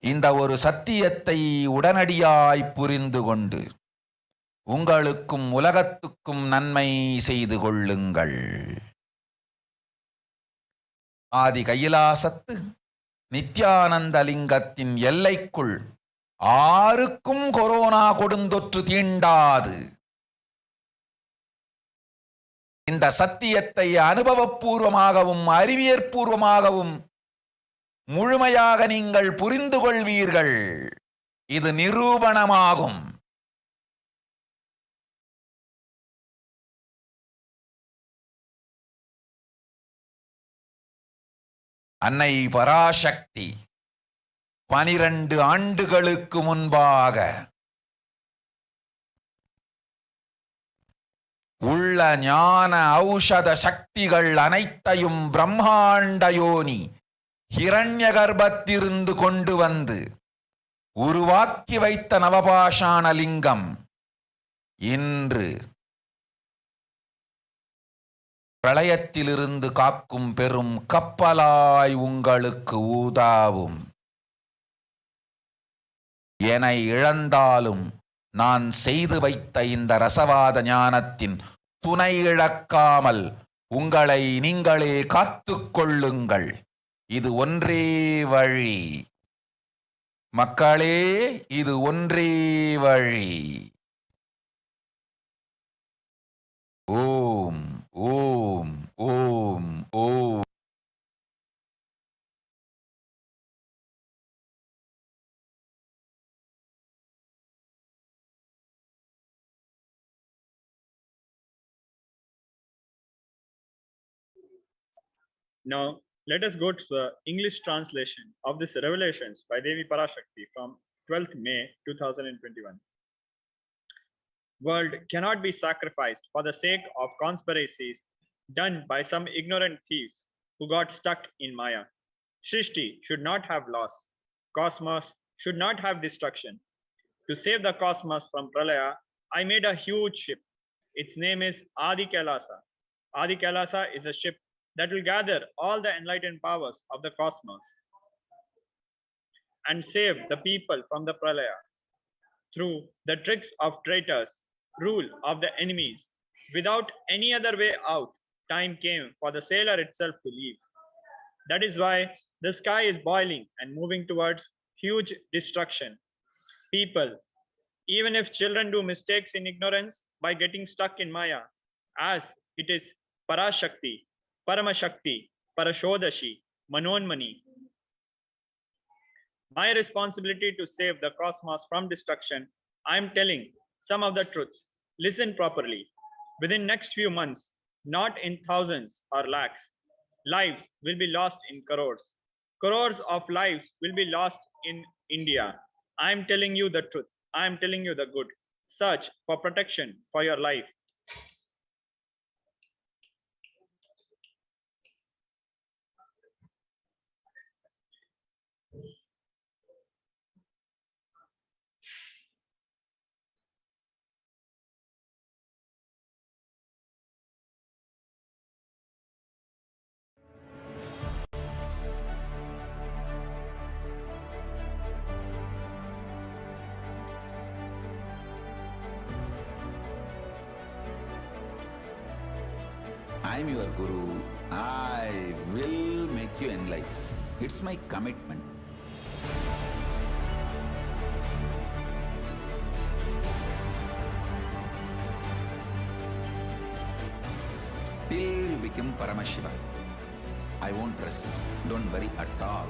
இந்த ஒரு சத்தியத்தை உடனடியாய் புரிந்து கொண்டு உங்களுக்கும் உலகத்துக்கும் நன்மை செய்து கொள்ளுங்கள். ஆதி கைலாசத்து நித்யானந்த லிங்கத்தின் எல்லைக்குள் ஆருக்கும் கொரோனா கொடுந்தொற்று தீண்டாது. இந்த சத்தியத்தை அனுபவபூர்வமாகவும் அறிவியற்பூர்வமாகவும் முழுமையாக நீங்கள் புரிந்து கொள்வீர்கள். இது நிரூபணமாகும். அன்னை பராசக்தி 12 ஆண்டுகளுக்கு முன்பாக உள்ள ஞான ஔஷத சக்திகள் அனைத்தையும் பிரம்மாண்ட யோனி ஹிரண்ய கர்ப்பத்திலிருந்து கொண்டு வந்து உருவாக்கி வைத்த நவபாஷாண லிங்கம் இன்று பிரளயத்திலிருந்து காக்கும் பெரும் கப்பலாய் உங்களுக்கு ஊதாவும். என இழந்தாலும் நான் செய்து வைத்த இந்த ரசவாத ஞானத்தின் துணை இழக்காமல் உங்களை நீங்களே காத்துக்கொள்ளுங்கள். இது ஒன்றே வழி. மக்களே, இது ஒன்றே வழி. ஓம் ஓம் ஓம் ஓம். Now, let us go to the English translation of this revelations by Devi Parashakthi from 12th May 2021. World cannot be sacrificed for the sake of conspiracies done by some ignorant thieves who got stuck in Maya. Srishti should not have loss. Cosmos should not have destruction. To save the cosmos from Pralaya, I made a huge ship. Its name is Adi Kailasa. Adi Kailasa is a ship that will gather all the enlightened powers of the cosmos and save the people from the Pralaya. Through the tricks of traitors, rule of the enemies, without any other way out, time came for the sailor itself to leave. That is why the sky is boiling and moving towards huge destruction. People, even if children do mistakes in ignorance by getting stuck in Maya, as it is Parashakthi, Paramashakthi, Parashodashi, Manonmani. My responsibility to save the cosmos from destruction. I am telling some of the truths. Listen properly. Within next few months, not in thousands or lakhs, lives will be lost in crores. Crores of lives will be lost in India. I am telling you the truth. I am telling you the good. Search for protection for your life. I'm your guru. I will make you enlightened. It's my commitment. Till you become Paramashiva, I won't rest. Don't worry at all.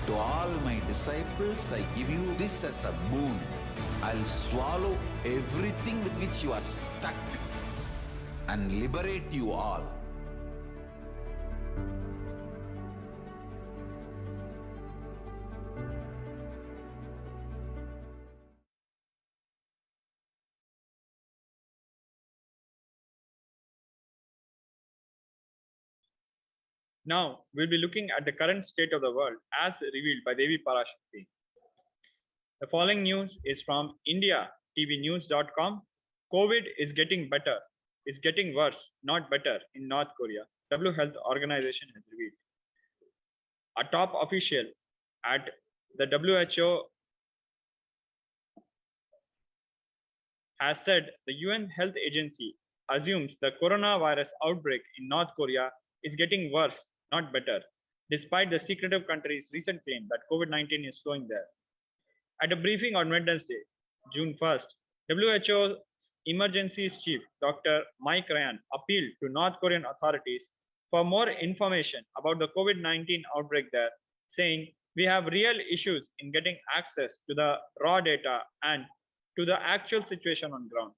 To all my disciples, I give you this as a boon. I'll swallow everything with which you are stuck and liberate you all. Now, we'll be looking at the current state of the world as revealed by Devi Parashakthi. The following news is from IndiaTVNews.com. COVID is getting better, is getting worse, not better in North Korea, WHO Health Organization has revealed. A top official at the WHO has said the UN Health Agency assumes the coronavirus outbreak in North Korea is getting worse, not better, despite the secretive country's recent claim that COVID-19 is slowing there. At a briefing on Wednesday, June 1st, WHO Emergencies Chief Dr. Mike Ryan appealed to North Korean authorities for more information about the COVID-19 outbreak there, saying, "We have real issues in getting access to the raw data and to the actual situation on ground."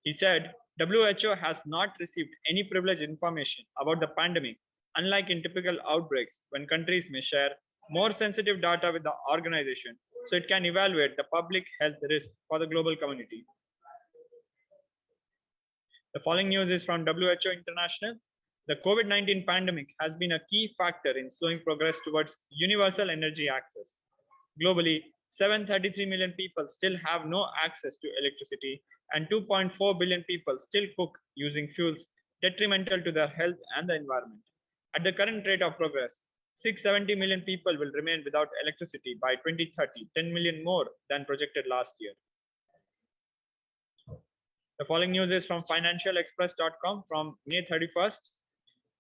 He said, WHO has not received any privileged information about the pandemic, unlike in typical outbreaks when countries may share more sensitive data with the organization so it can evaluate the public health risk for the global community. The following news is from WHO International. The COVID-19 pandemic has been a key factor in slowing progress towards universal energy access. Globally, 733 million people still have no access to electricity, and 2.4 billion people still cook using fuels detrimental to their health and the environment. At the current rate of progress, 670 million people will remain without electricity by 2030, 10 million more than projected last year. The following news is from financialexpress.com from May 31st.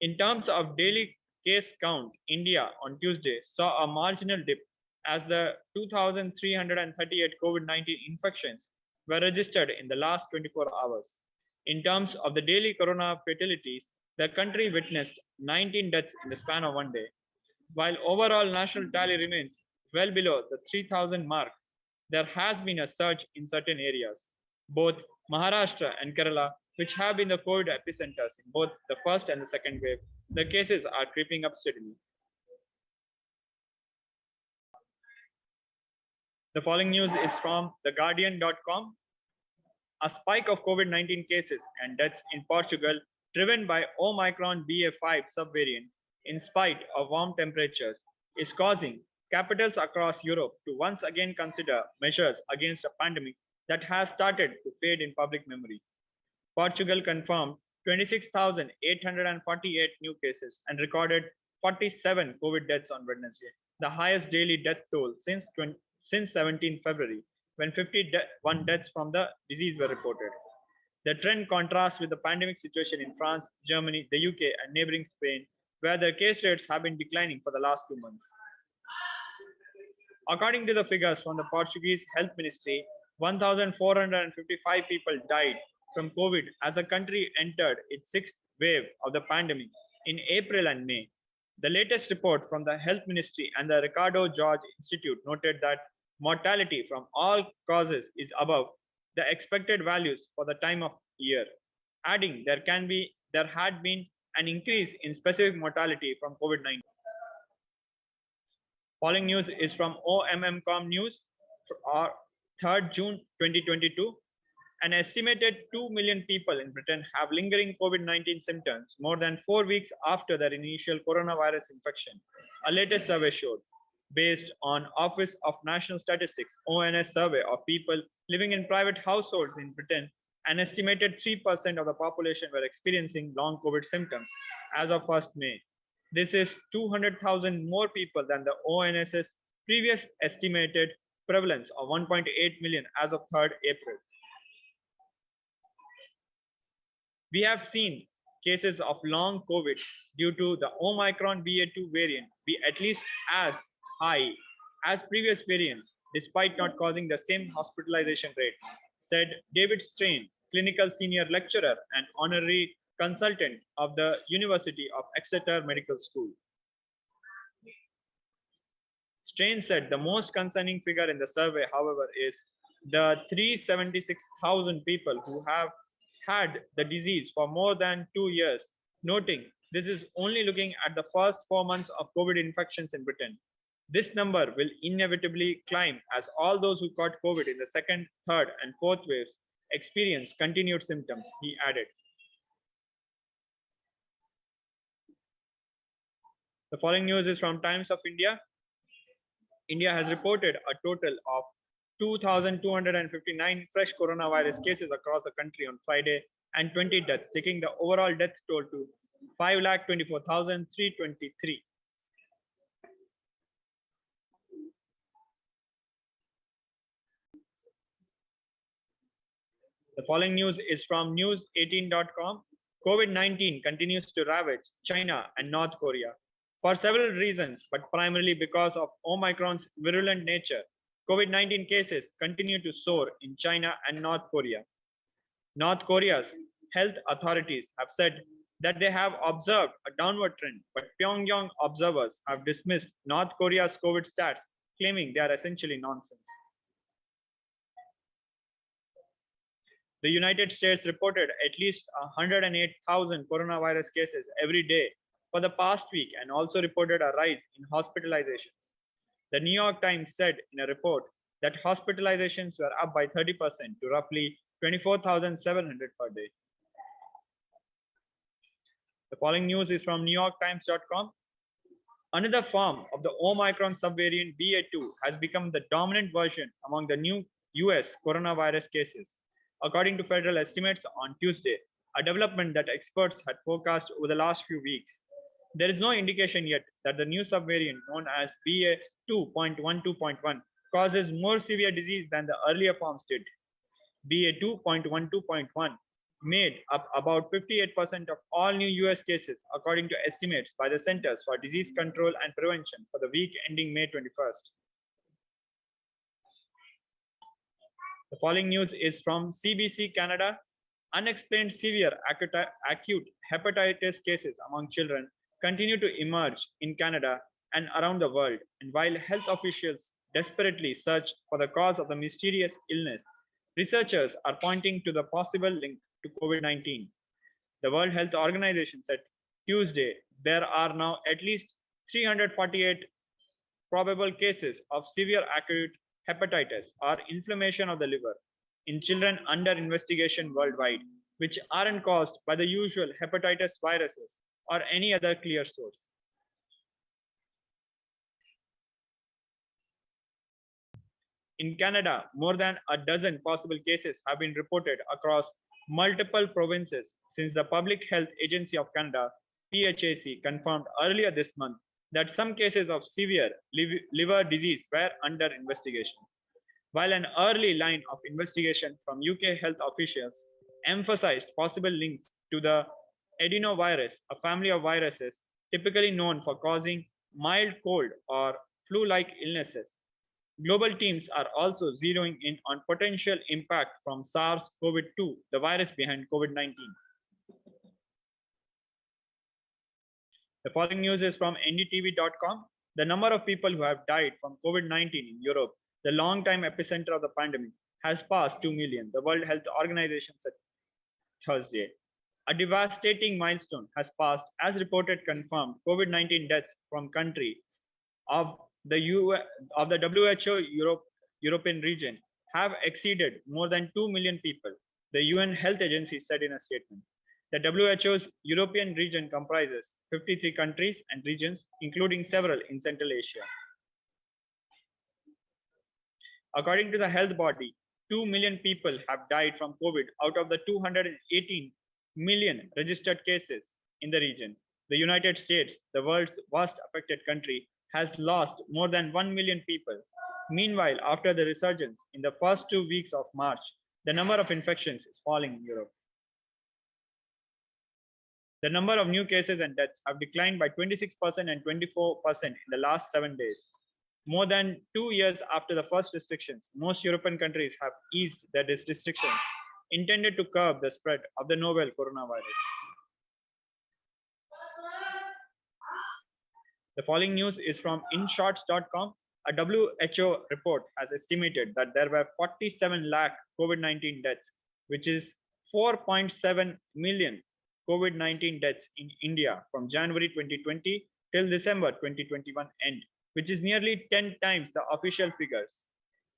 In terms of daily case count, India on Tuesday saw a marginal dip as the 2,338 COVID-19 infections were registered in the last 24 hours. In terms of the daily corona fatalities, the country witnessed 19 deaths in the span of one day. While overall national tally remains well below the 3,000 mark, there has been a surge in certain areas. Both Maharashtra and Kerala, which have been the COVID epicenters in both the first and the second wave, the cases are creeping up steadily. The following news is from theguardian.com. A spike of COVID-19 cases and deaths in Portugal, driven by Omicron BA.5 subvariant, in spite of warm temperatures, is causing capitals across Europe to once again consider measures against a pandemic that has started to fade in public memory. Portugal confirmed 26,848 new cases and recorded 47 COVID deaths on Wednesday, the highest daily death toll since 17 February, when 51 deaths from the disease were reported. The trend contrasts with the pandemic situation in France, Germany, the UK, and neighboring Spain, where the case rates have been declining for the last 2 months. According to the figures from the Portuguese Health Ministry, 1,455 people died from COVID as the country entered its sixth wave of the pandemic in April and May. The latest report from the Health Ministry and the Ricardo George Institute noted that mortality from all causes is above the expected values for the time of year, adding there had been an increase in specific mortality from COVID-19. Following news is from OMMcom News, 3rd June 2022. An estimated 2 million people in Britain have lingering COVID-19 symptoms more than 4 weeks after their initial coronavirus infection, a latest survey showed. Based on Office of National Statistics (ONS) survey of people living in private households in Britain, an estimated 3% of the population were experiencing long COVID symptoms as of 1st May. This is 200,000 more people than the ONS's previous estimated prevalence of 1.8 million as of 3rd April. We have seen cases of long COVID due to the Omicron BA2 variant be at least as high as previous variants, despite not causing the same hospitalization rate, said David Strain, clinical senior lecturer and honorary consultant of the University of Exeter Medical School. Strain said the most concerning figure in the survey, however, is the 376,000 people who have had the disease for more than 2 years, noting this is only looking at the first 4 months of COVID infections in Britain. This number will inevitably climb as all those who caught COVID in the second, third, and fourth waves experience continued symptoms, he added. The following news is from Times of India. India has reported a total of 2,259 fresh coronavirus cases across the country on Friday and 20 deaths, taking the overall death toll to 5,24,323. The following news is from news18.com. COVID-19 continues to ravage China and North Korea. For several reasons, but primarily because of Omicron's virulent nature, COVID-19 cases continue to soar in China and North Korea. North Korea's health authorities have said that they have observed a downward trend, but Pyongyang observers have dismissed North Korea's COVID stats, claiming they are essentially nonsense. The United States reported at least 108,000 coronavirus cases every day for the past week and also reported a rise in hospitalizations. The New York Times said in a report that hospitalizations were up by 30% to roughly 24,700 per day. The following news is from NewYorkTimes.com. Another form of the Omicron subvariant BA2 has become the dominant version among the new US coronavirus cases, according to federal estimates on Tuesday, a development that experts had forecast over the last few weeks. There is no indication yet that the new subvariant known as BA2.12.1 causes more severe disease than the earlier forms did. BA2.12.1 made up about 58% of all new US cases, according to estimates by the Centers for Disease Control and Prevention for the week ending May 21st. The following news is from CBC Canada. Unexplained severe acute hepatitis cases among children continue to emerge in Canada and around the world. And while health officials desperately search for the cause of the mysterious illness, researchers are pointing to the possible link to COVID-19. The World Health Organization said Tuesday there are now at least 348 probable cases of severe acute hepatitis or inflammation of the liver in children under investigation worldwide, which aren't caused by the usual hepatitis viruses or any other clear source. In Canada, more than a dozen possible cases have been reported across multiple provinces since the Public Health Agency of Canada, PHAC, confirmed earlier this month that some cases of severe liver disease were under investigation. While an early line of investigation from UK health officials emphasized possible links to the adenovirus, a family of viruses typically known for causing mild cold or flu-like illnesses, global teams are also zeroing in on potential impact from SARS-CoV-2, the virus behind COVID-19. The following news is from ndtv.com. The number of people who have died from COVID-19 in Europe, the long-time epicenter of the pandemic, has passed 2 million, the World Health Organization said Thursday. A devastating milestone has passed as reported confirmed COVID-19 deaths from countries of the WHO European region have exceeded more than 2 million people, the UN Health Agency said in a statement. The WHO's European region comprises 53 countries and regions, including several in Central Asia. According to the health body, 2 million people have died from COVID out of the 218 million registered cases in the region. The United States, the world's worst affected country, has lost more than 1 million people. Meanwhile, after the resurgence in the first 2 weeks of March, the number of infections is falling in Europe. The number of new cases and deaths have declined by 26% and 24% in the last 7 days. More than 2 years after the first restrictions, most European countries have eased their restrictions intended to curb the spread of the novel coronavirus. The following news is from InShots.com. A WHO report has estimated that there were 47 lakh COVID-19 deaths, which is 4.7 million COVID-19 deaths in India from January 2020 till December 2021 end, which is nearly 10 times the official figures.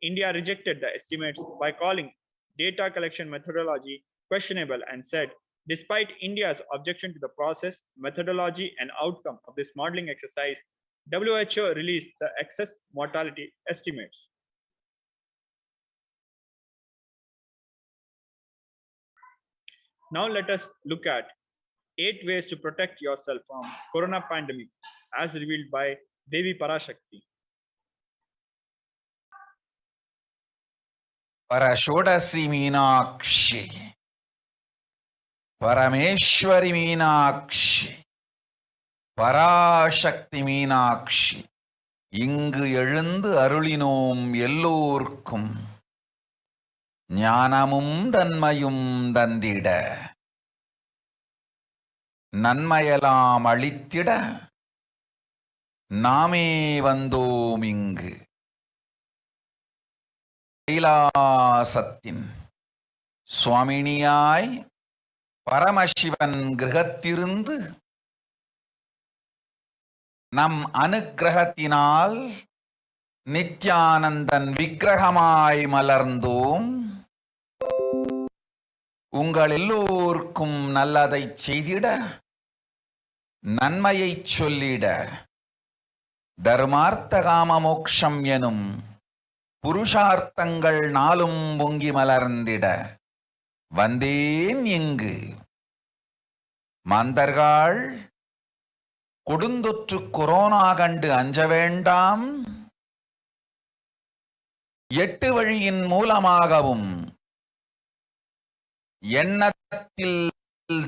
India rejected the estimates by calling data collection methodology questionable and said, despite India's objection to the process, methodology, and outcome of this modeling exercise, WHO released the excess mortality estimates. Now let us look at 8 ways to protect yourself from corona pandemic as revealed by Devi Parashakthi. Parashodasi Meenakshi, Parameshwari Meenakshi, Parashakthi Meenakshi, இங்கு எழுந்து அருளினோம் எல்லோர்க்கும் ஞானமும் தன்மையும் தந்திட நன்மையெல்லாம் அளித்திட நாமே வந்தோம் இங்கு. கைலாசத்தின் சுவாமினியாய் பரமசிவன் கிரகத்திருந்து நம் அனுக்கிரகத்தினால் நித்யானந்தன் விக்கிரகமாய் மலர்ந்தோம். உங்கள் எல்லோருக்கும் நல்லதை செய்திட நன்மையை சொல்லிட தர்மார்த்த காம மோக்ஷம் எனும் புருஷார்த்தங்கள் நாளும் பொங்கி மலர்ந்திட வந்தேன் இங்கு. மாந்தர்கள் கொடுந்தொற்று கொரோனா கண்டு அஞ்ச வேண்டாம். 8 வழியின் மூலமாகவும் எண்ணத்தில்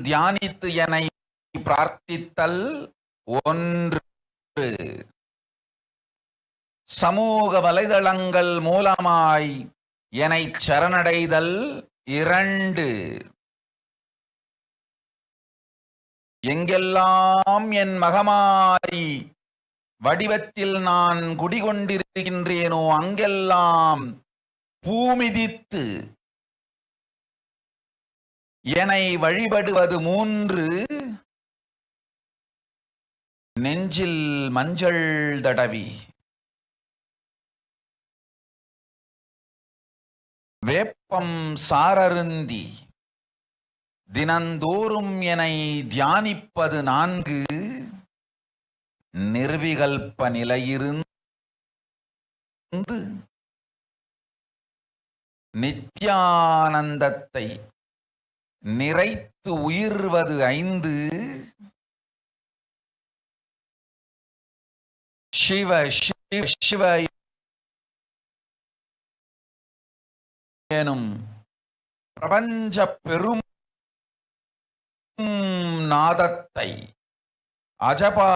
தியானித்து என்னை பிரார்த்தித்தல் 1, சமூக வலைதளங்கள் மூலமாய் என்னை சரணடைதல் 2, எங்கெல்லாம் என் மகமாய் வடிவத்தில் நான் குடிகொண்டிருக்கின்றேனோ அங்கெல்லாம் பூமிதித்து என்னை வழிபடுவது 3, நெஞ்சில் மஞ்சள் தடவி வேப்பம் சாரருந்தி தினந்தோறும் என்னை தியானிப்பது 4, நிர்விகல்ப நிலையிருந்து நித்யானந்தத்தை நிறைத்து உயிர்வது 5, சிவ சிவ சிவ எனும் பிரபஞ்ச பெரும் நாதத்தை அஜபா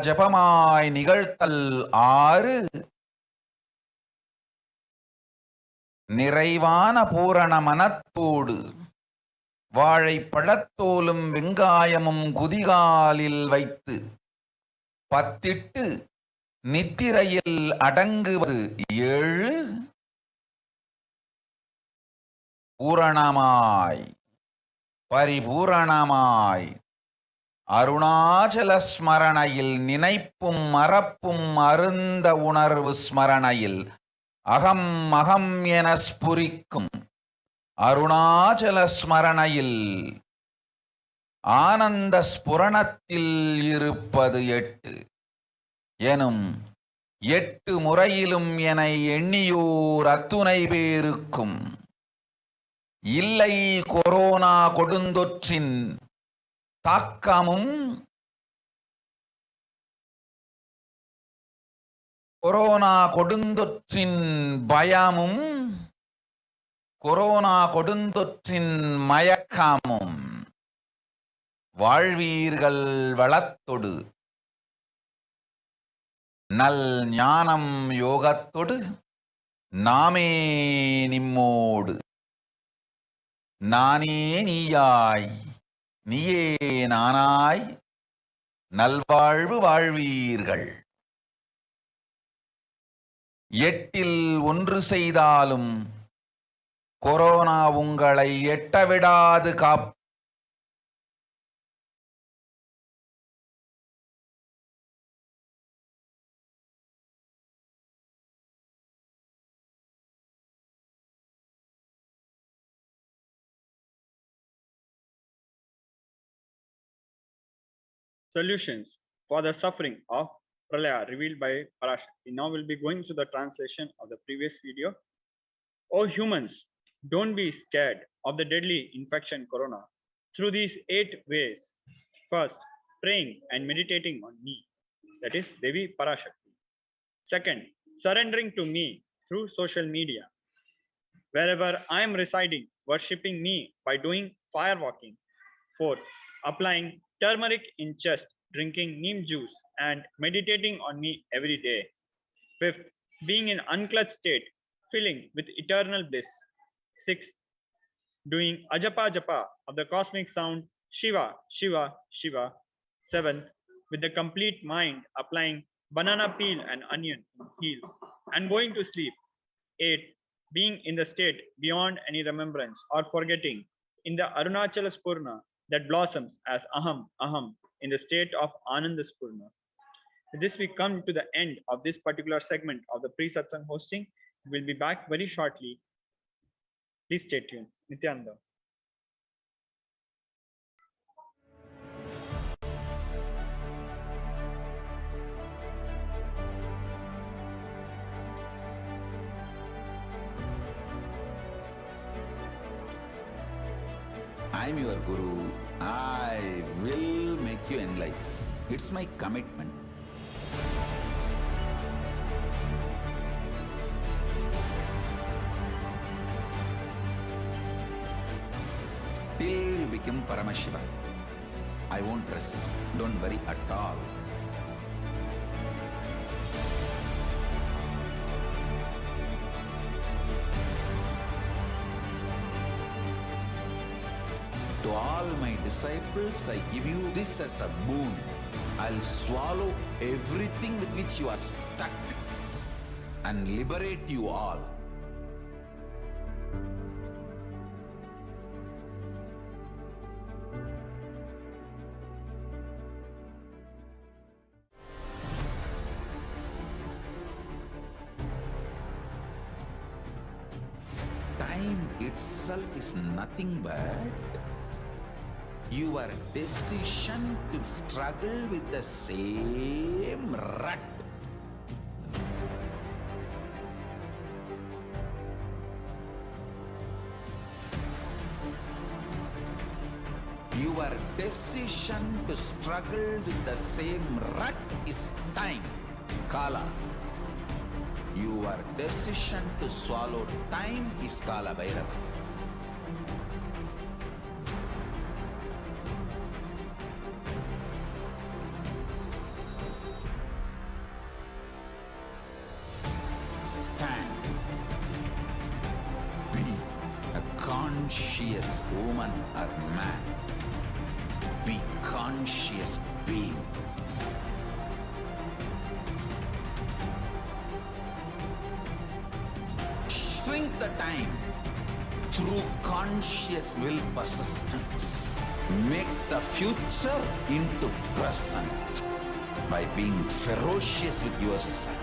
ஜபமாய் நிகழ்த்தல் 6, நிறைவான பூரண மனத்தோடு வாழைப்பழத்தோலும் வெங்காயமும் குதிகாலில் வைத்து 10 நித்திரையில் அடங்குவது 7, பூரணமாய் பரிபூரணமாய் அருணாச்சல ஸ்மரணையில் நினைப்பும் மறப்பும் அருந்த உணர்வு ஸ்மரணையில் அகம் அகம் என ஸ்புரிக்கும் அருணாச்சல ஸ்மரணையில் ஆனந்த ஸ்புரணத்தில் இருப்பது 8 எனும் 8 முறையிலும் என எண்ணியோர் அத்துணை பேருக்கும் இல்லை கொரோனா கொடுந்தொற்றின் தாக்கமும் கொரோனா கொடுந்தொற்றின் பயமும் கொரோனா கொடுந்தொற்றின் மயக்கமும் வாழ்வீர்கள் வளத்தொடு நல் ஞானம் யோகத்தொடு நாமே நிம்மோடு நானே நீயாய் நீயே நானாய் நல்வாழ்வு வாழ்வீர்கள். எட்டில் ஒன்று செய்தாலும் கொரோனா உங்களை எட்டவிடாது காப். Solutions for the suffering of Pralaya revealed by Parashakthi. Now we'll be going through the translation of the previous video. O humans, don't be scared of the deadly infection corona through these 8 ways. First, praying and meditating on me, that is Devi Parashakthi. Second, surrendering to me through social media. Wherever I am residing, worshipping me by doing fire walking. Fourth, applying turmeric in chest, drinking neem juice, and meditating on me every day. Fifth, being in unclutched state, filling with eternal bliss. Sixth, doing ajapa japa of the cosmic sound Shiva, Shiva, Shiva. Seventh, with the complete mind, applying banana peel and onion peels and going to sleep. Eighth, being in the state beyond any remembrance or forgetting, in the Arunachala Spurna that blossoms as Aham, Aham, in the state of Ananda Spurna. With this, we come to the end of this particular segment of the pre-satsang hosting. We'll be back very shortly. Please stay tuned. Nithyananda. I'm your Guru. I will make you enlightened. It's my commitment. Till you become Paramashiva, I won't rest. Don't worry at all. To all my disciples, I give you this as a boon. I'll swallow everything with which you are stuck and liberate you all. Time itself is nothing but your decision to struggle with the same rut. Your decision to struggle with the same rut is time, Kala. Your decision to swallow time is Kala Bhairava. Conscious woman or man. Be conscious being. Shrink the time through conscious will persistence. Make the future into present by being ferocious with yourself.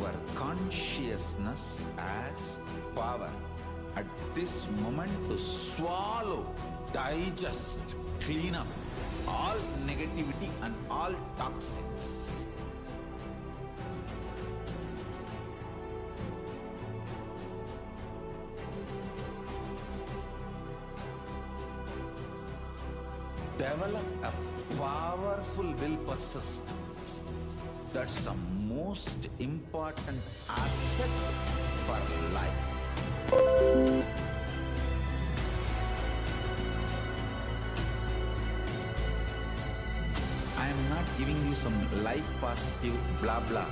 your consciousness as power at this moment to swallow, digest, clean up all negativity and all toxins. Develop a powerful will persistence. That's the most important asset for life. I am not giving you some life positive blah blah.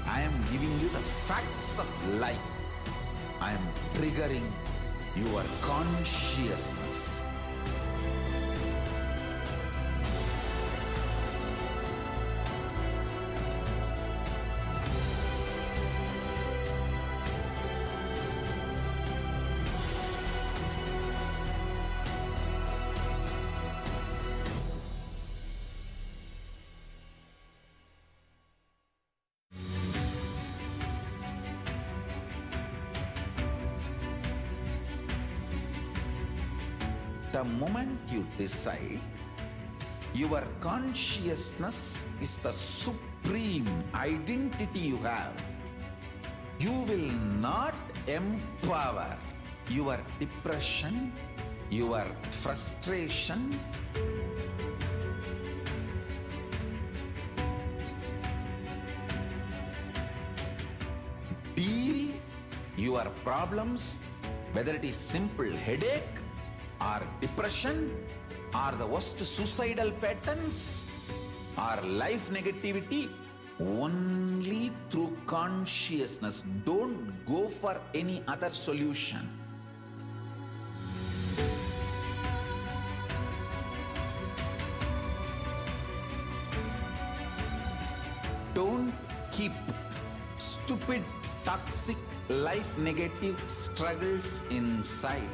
I am giving you the facts of life. I am triggering your consciousness. The moment you decide, your consciousness is the supreme identity you have. You will not empower your depression, your frustration, deal your problems, whether it is simple headache or depression or the worst suicidal patterns or life negativity, only through consciousness. Don't go for any other solution. Don't keep stupid, toxic, life negative struggles inside.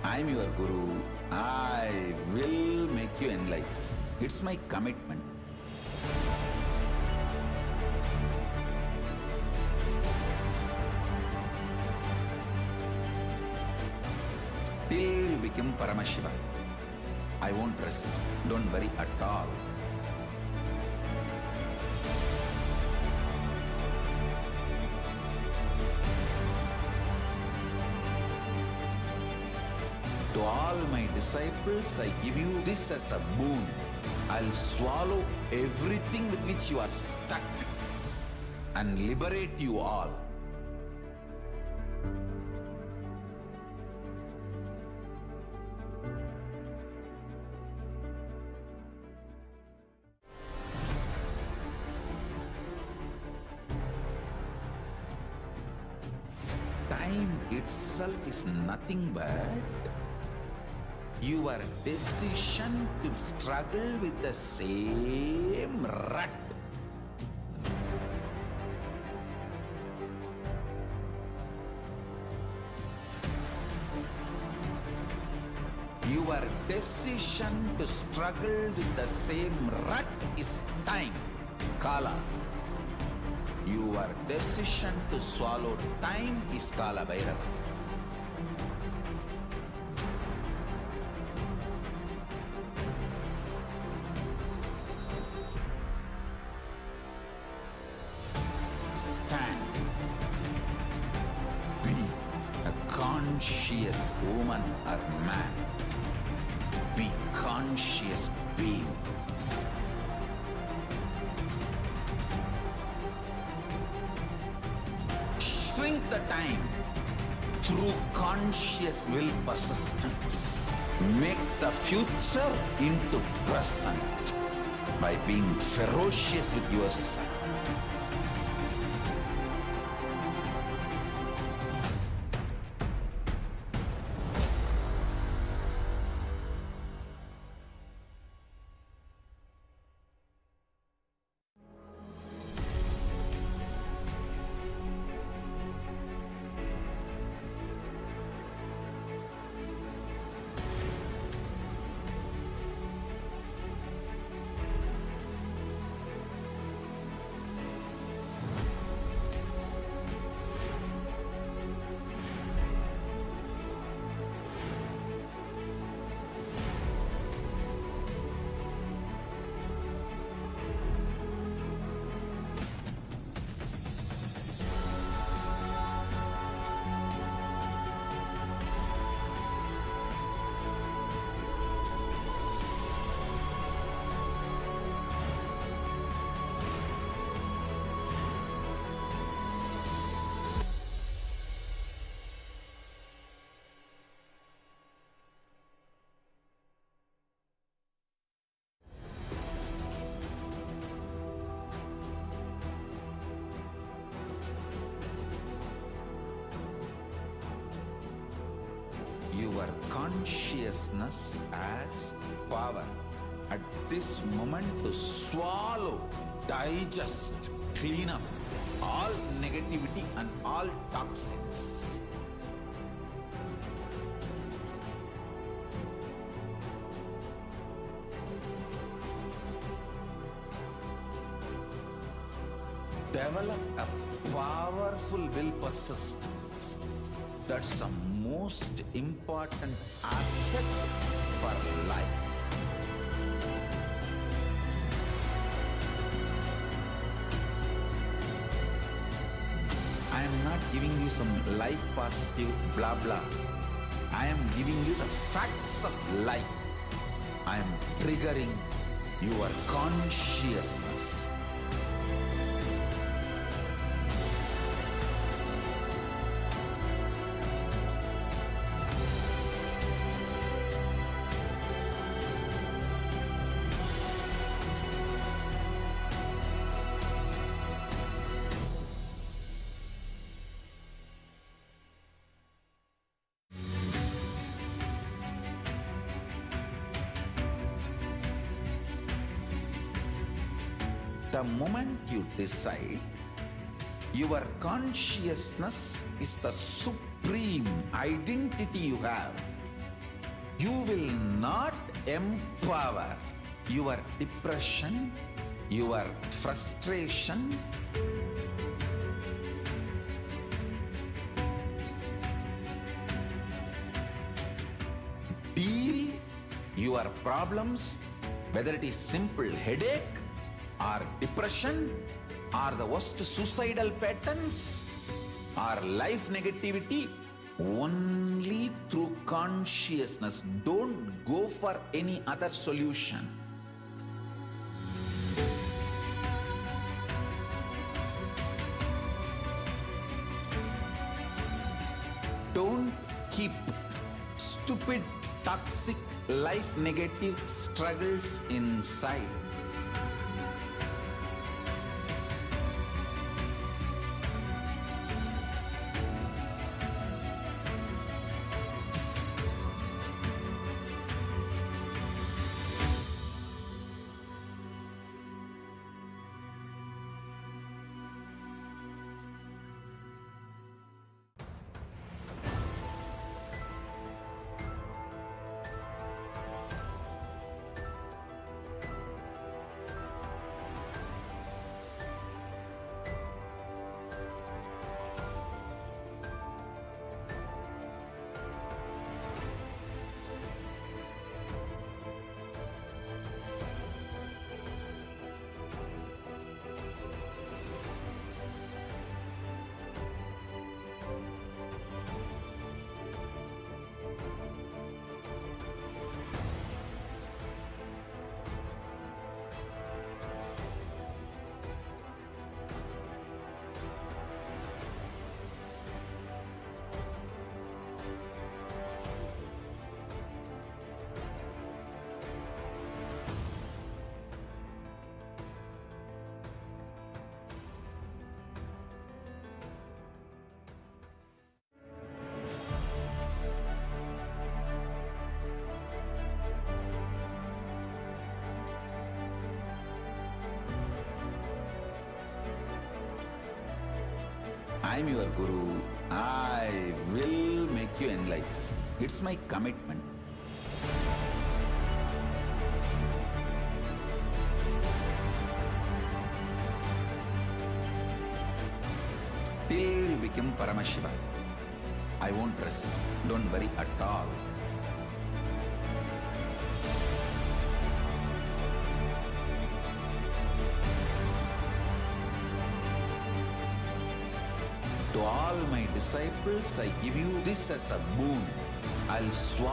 I am your Guru. I will make you enlightened. It's my commitment. Till you become Paramashiva, I won't rest. Don't worry at all. To all my disciples, I give you this as a boon. I'll swallow everything with which you are stuck and liberate you all. Time itself is nothing but Your decision to struggle with the same rut. Your decision to struggle with the same rut is time, Kala. Your decision to swallow time is Kala Bhairava. Stand. Be a conscious woman or man. Be conscious being. Shrink the time through conscious will persistence. Make the future into present by being ferocious with yourself. Your consciousness as power at this moment to swallow, digest, clean up all negativity and all toxins. Develop a powerful will persistence. That's the most important asset for life. I am not giving you some life positive blah blah. I am giving you the facts of life. I am triggering your consciousness. The moment you decide, your consciousness is the supreme identity you have. You will not empower your depression, your frustration, deal your problems, whether it is simple headache or depression or the worst suicidal patterns or life negativity, only through consciousness. Don't go for any other solution. Don't keep stupid, toxic, life negative struggles inside. I'm your guru. I will make you enlightened. It's my commitment. Till you become Paramashiva, I won't rest. Don't worry at all. To all my disciples, I give you this as a boon. I'll swallow